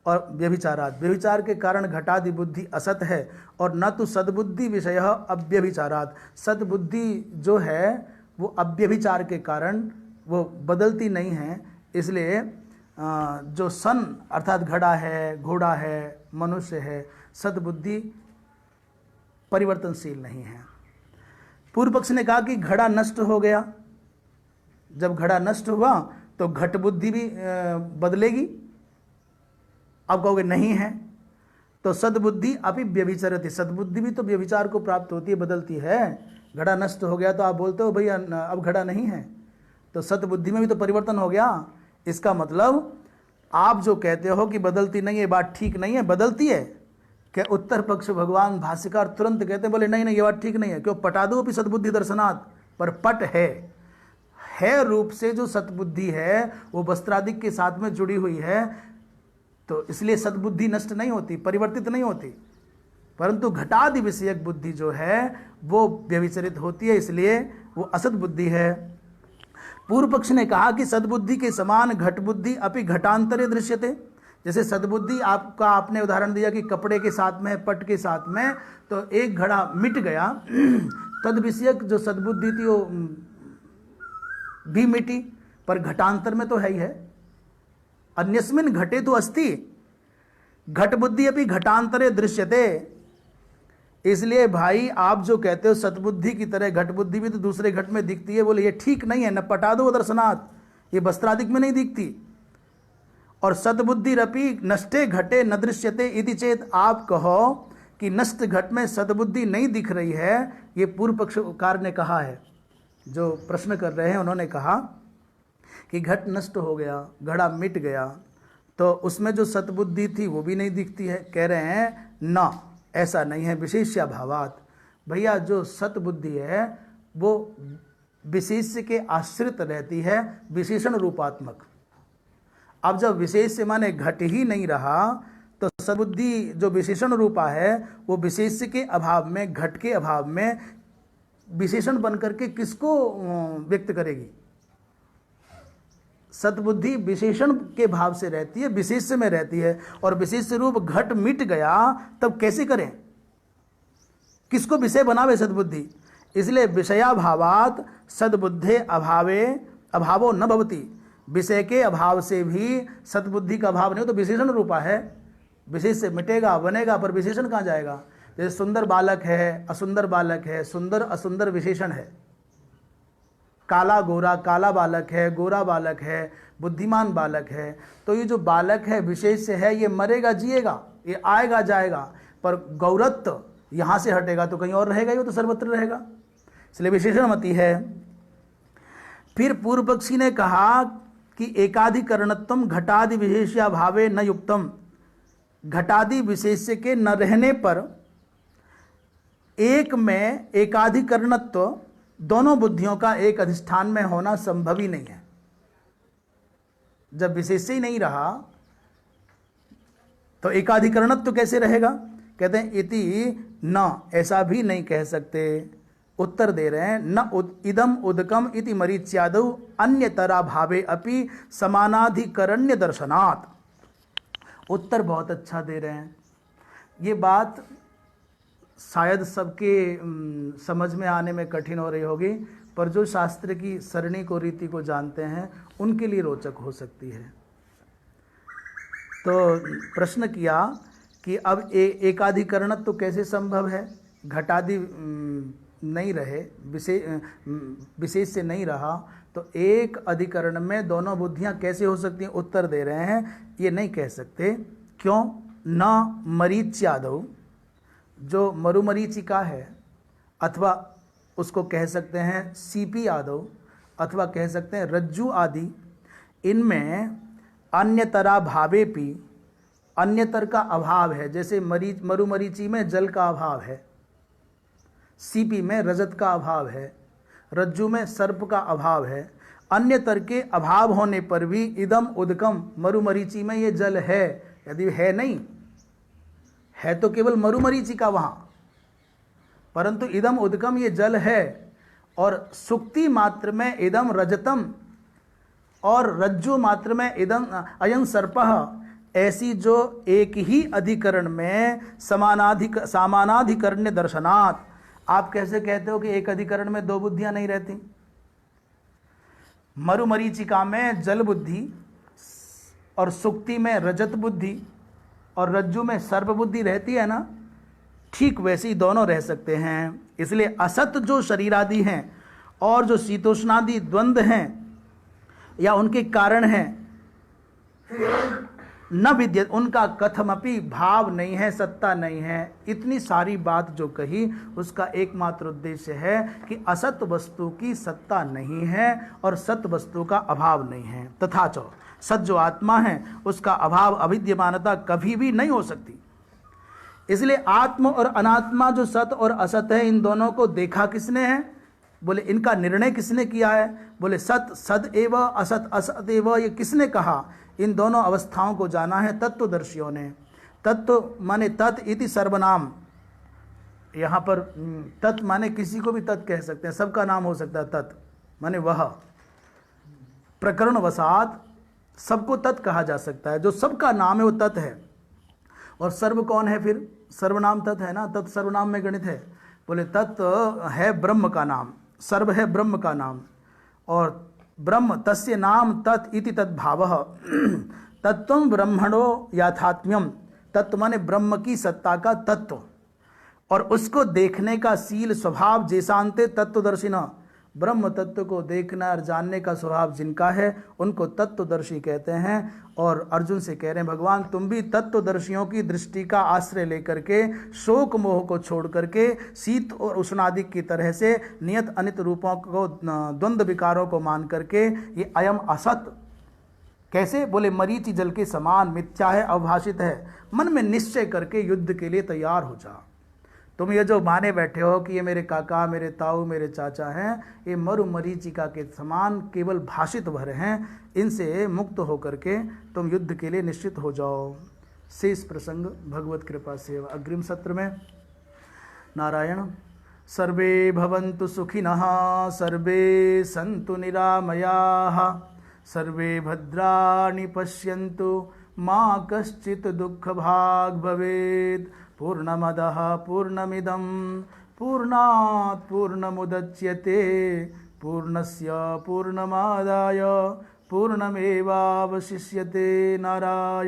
और व्यभिचारात, व्यभिचार के कारण घटादि बुद्धि असत है, और न तो सद्बुद्धि विषय अव्यभिचारात, सद्बुद्धि जो है वो अव्यभिचार के कारण वो बदलती नहीं है। इसलिए जो सन अर्थात घड़ा है, घोड़ा है, मनुष्य है, सद्बुद्धि परिवर्तनशील नहीं है। पूर्व पक्ष ने कहा कि घड़ा नष्ट हो गया, जब घड़ा नष्ट हुआ तो घट बुद्धि भी बदलेगी। अब कहोगे नहीं है, तो सद्बुद्धि अभी व्यभिचरति, सद्बुद्धि भी तो व्यभिचार को प्राप्त होती है, बदलती है। घड़ा नष्ट हो गया तो आप बोलते हो भैया अब घड़ा नहीं है, तो सद्बुद्धि में भी तो परिवर्तन हो गया। इसका मतलब आप जो कहते हो कि बदलती नहीं है, बात ठीक नहीं है, बदलती है क्या? उत्तर पक्ष भगवान भाष्यकार तुरंत कहते हैं, बोले नहीं नहीं ये बात ठीक नहीं है। क्यों? पटादो भी सद्बुद्धि दर्शनात्, पर पट है रूप से जो सद्बुद्धि है वो वस्त्रादिक के साथ में जुड़ी हुई है, तो इसलिए सद्बुद्धि नष्ट नहीं होती, परिवर्तित नहीं होती। परंतु घटादि विषयक बुद्धि जो है वो व्यभिचरित होती है, इसलिए वो असत बुद्धि है। पूर्व पक्ष ने कहा कि सद्बुद्धि के समान घट बुद्धि अपि घटांतरे दृश्यते। जैसे सद्बुद्धि आपका आपने उदाहरण दिया कि कपड़े के साथ में, पट के साथ में, तो एक घड़ा मिट गया, तद विषयक जो सद्बुद्धि थी वो भी मिटी, पर घटांतर में तो है ही है। अन्यस्मिन् घटे तो अस्ति, घट बुद्धि अपि घटांतरे दृश्यते। इसलिए भाई आप जो कहते हो सतबुद्धि की तरह घट बुद्धि भी तो दूसरे घट में दिखती है, बोले ये ठीक नहीं है, न पटादो दर्शनात्, ये वस्त्रादिक में नहीं दिखती। और सद्बुद्धि रपि नष्टे घटे न दृश्यते इति चेत, आप कहो कि नष्ट घट में सद्बुद्धि नहीं दिख रही है, ये पूर्व पक्षकार ने कहा है। जो प्रश्न कर रहे हैं उन्होंने कहा कि घट नष्ट हो गया, घड़ा मिट गया, तो उसमें जो सतबुद्धि थी वो भी नहीं दिखती है। कह रहे हैं ना, ऐसा नहीं है, विशेष्या भावात। भैया जो सतबुद्धि है वो विशेष के आश्रित रहती है, विशेषण रूपात्मक। अब जब विशेष से माने घट ही नहीं रहा, तो सद्बुद्धि जो विशेषण रूपा है वो विशेष के अभाव में, घट के अभाव में विशेषण बन करके किसको व्यक्त करेगी? सतबुद्धि विशेषण के भाव से रहती है, विशेष में रहती है, और विशेष रूप घट मिट गया तब कैसे करें, किसको विषय बनावे सद्बुद्धि। इसलिए विषयाभावात सद्बुद्धे अभावे अभावो न भवति, विषय के अभाव से भी सद्बुद्धि का अभाव नहीं हो तो विशेषण रूपा है, विशेष से मिटेगा बनेगा पर विशेषण कहाँ जाएगा। जैसे सुंदर बालक है, असुंदर बालक है, सुंदर असुंदर विशेषण है, काला गोरा, काला बालक है, गोरा बालक है, बुद्धिमान बालक है। तो ये जो बालक है विशेष से है, ये मरेगा जिएगा, ये आएगा जाएगा, पर गौरत्व यहाँ से हटेगा तो कहीं और रहेगा, ये तो सर्वत्र रहेगा, इसलिए विशेषण मति है। फिर पूर्व पक्षी ने कहा कि एकाधिकरणत्वम घटादि विशेष्या भावे न युक्तम, घटादि विशेष के न रहने पर एक में एकाधिकरणत्व दोनों बुद्धियों का एक अधिष्ठान में होना संभव ही नहीं है। जब विशेष ही नहीं रहा तो एकाधिकरणत्व कैसे रहेगा। कहते हैं इति न, ऐसा भी नहीं कह सकते। उत्तर दे रहे हैं न इदम उदकम इति मरीच्यादौ अन्यतरा भावे अपि समानाधिकरण्य दर्शनात्। उत्तर बहुत अच्छा दे रहे हैं। ये बात शायद सबके समझ में आने में कठिन हो रही होगी, पर जो शास्त्र की सरणी को रीति को जानते हैं उनके लिए रोचक हो सकती है। तो प्रश्न किया कि अब एकाधिकरणत्व तो कैसे संभव है, घटादि नहीं रहे, विशेष से नहीं रहा, तो एक अधिकरण में दोनों बुद्धियां कैसे हो सकती हैं। उत्तर दे रहे हैं ये नहीं कह सकते। क्यों। न मरीच्यादौ, जो मरुमरीचिका है, अथवा उसको कह सकते हैं सीपी आदौ, अथवा कह सकते हैं रज्जु आदि, इनमें अन्यतरा भावेपि, अन्यतर का अभाव है। जैसे मरुमरीचि में जल का अभाव है, सीपी में रजत का अभाव है, रज्जु में सर्प का अभाव है। अन्यतर के अभाव होने पर भी इदम उदकम, मरुमरीचि में ये जल है, यदि है नहीं है तो केवल मरुमरीचि का वहां, परंतु इदम उदकम ये जल है, और सुक्ति मात्र में इदम रजतम, और रज्जु मात्र में इदम अयं सर्पः। ऐसी जो एक ही अधिकरण में समानाधिकरण्य दर्शनात्। आप कैसे कहते हो कि एक अधिकरण में दो बुद्धियां नहीं रहती। मरुमरीचिका में जल बुद्धि, और सुक्ति में रजत बुद्धि, और रज्जु में सर्प बुद्धि रहती है ना, ठीक वैसे ही दोनों रह सकते हैं। इसलिए असत जो शरीरादि हैं और जो शीतोष्णादि द्वंद्व हैं या उनके कारण हैं, न विद्यते, उनका कथमपि भाव नहीं है, सत्ता नहीं है। इतनी सारी बात जो कही उसका एकमात्र उद्देश्य है कि असत वस्तु की सत्ता नहीं है और सत वस्तु का अभाव नहीं है। तथा च सत जो आत्मा है उसका अभाव, अविद्यमानता कभी भी नहीं हो सकती। इसलिए आत्म और अनात्मा जो सत और असत है, इन दोनों को देखा किसने है। बोले इनका निर्णय किसने किया है। बोले सत सद एव, असत असत एव, ये किसने कहा। इन दोनों अवस्थाओं को जाना है तत्वदर्शियों ने। तत्व माने तत् इति सर्वनाम, यहाँ पर तत् माने किसी को भी तत् कह सकते हैं, सबका नाम हो सकता है। तत् माने वह, प्रकरण वसात सबको तत् कहा जा सकता है। जो सबका नाम है वो तत् है। और सर्व कौन है फिर, सर्वनाम तत् है ना, तत् सर्वनाम में गणित है। बोले तत् है ब्रह्म का नाम, सर्व है ब्रह्म का नाम, और ब्रह्म तस्य नाम तत् इति तद्भावः। तत्वं ब्रह्मणो याथात्म्यम, तत्व माने ब्रह्म की सत्ता का तत्व, और उसको देखने का शील स्वभाव जैसांते तत्वदर्शिना। ब्रह्म तत्व को देखना और जानने का स्वभाव जिनका है उनको तत्वदर्शी कहते हैं। और अर्जुन से कह रहे हैं भगवान तुम भी तत्वदर्शियों की दृष्टि का आश्रय लेकर के शोक मोह को छोड़ करके शीत और उष्णादि की तरह से नियत अनित रूपों को, द्वंद्व विकारों को मान करके ये अयम असत कैसे। बोले मरीचि जल के समान मिथ्या है, अभाषित है, मन में निश्चय करके युद्ध के लिए तैयार हो जा। तुम ये जो माने बैठे हो कि ये मेरे काका, मेरे ताऊ, मेरे चाचा हैं, ये मरु मरीचिका के समान केवल भाषित भर हैं। इनसे मुक्त होकर के तुम युद्ध के लिए निश्चित हो जाओ। शेष प्रसंग भगवत कृपा से अग्रिम सत्र में। नारायण। सर्वे भवन्तु सुखिनः, सर्वे सन्तु निरामयाः, सर्वे भद्राणि पश्यन्तु मा कश्चित् दुःखभाग् भवेत्। पूर्णमदः पूर्णमिदं पूर्णात् पूर्णमुदच्यते पूर्णस्य पूर्णमादाय पूर्णमेवावशिष्यते। नारायण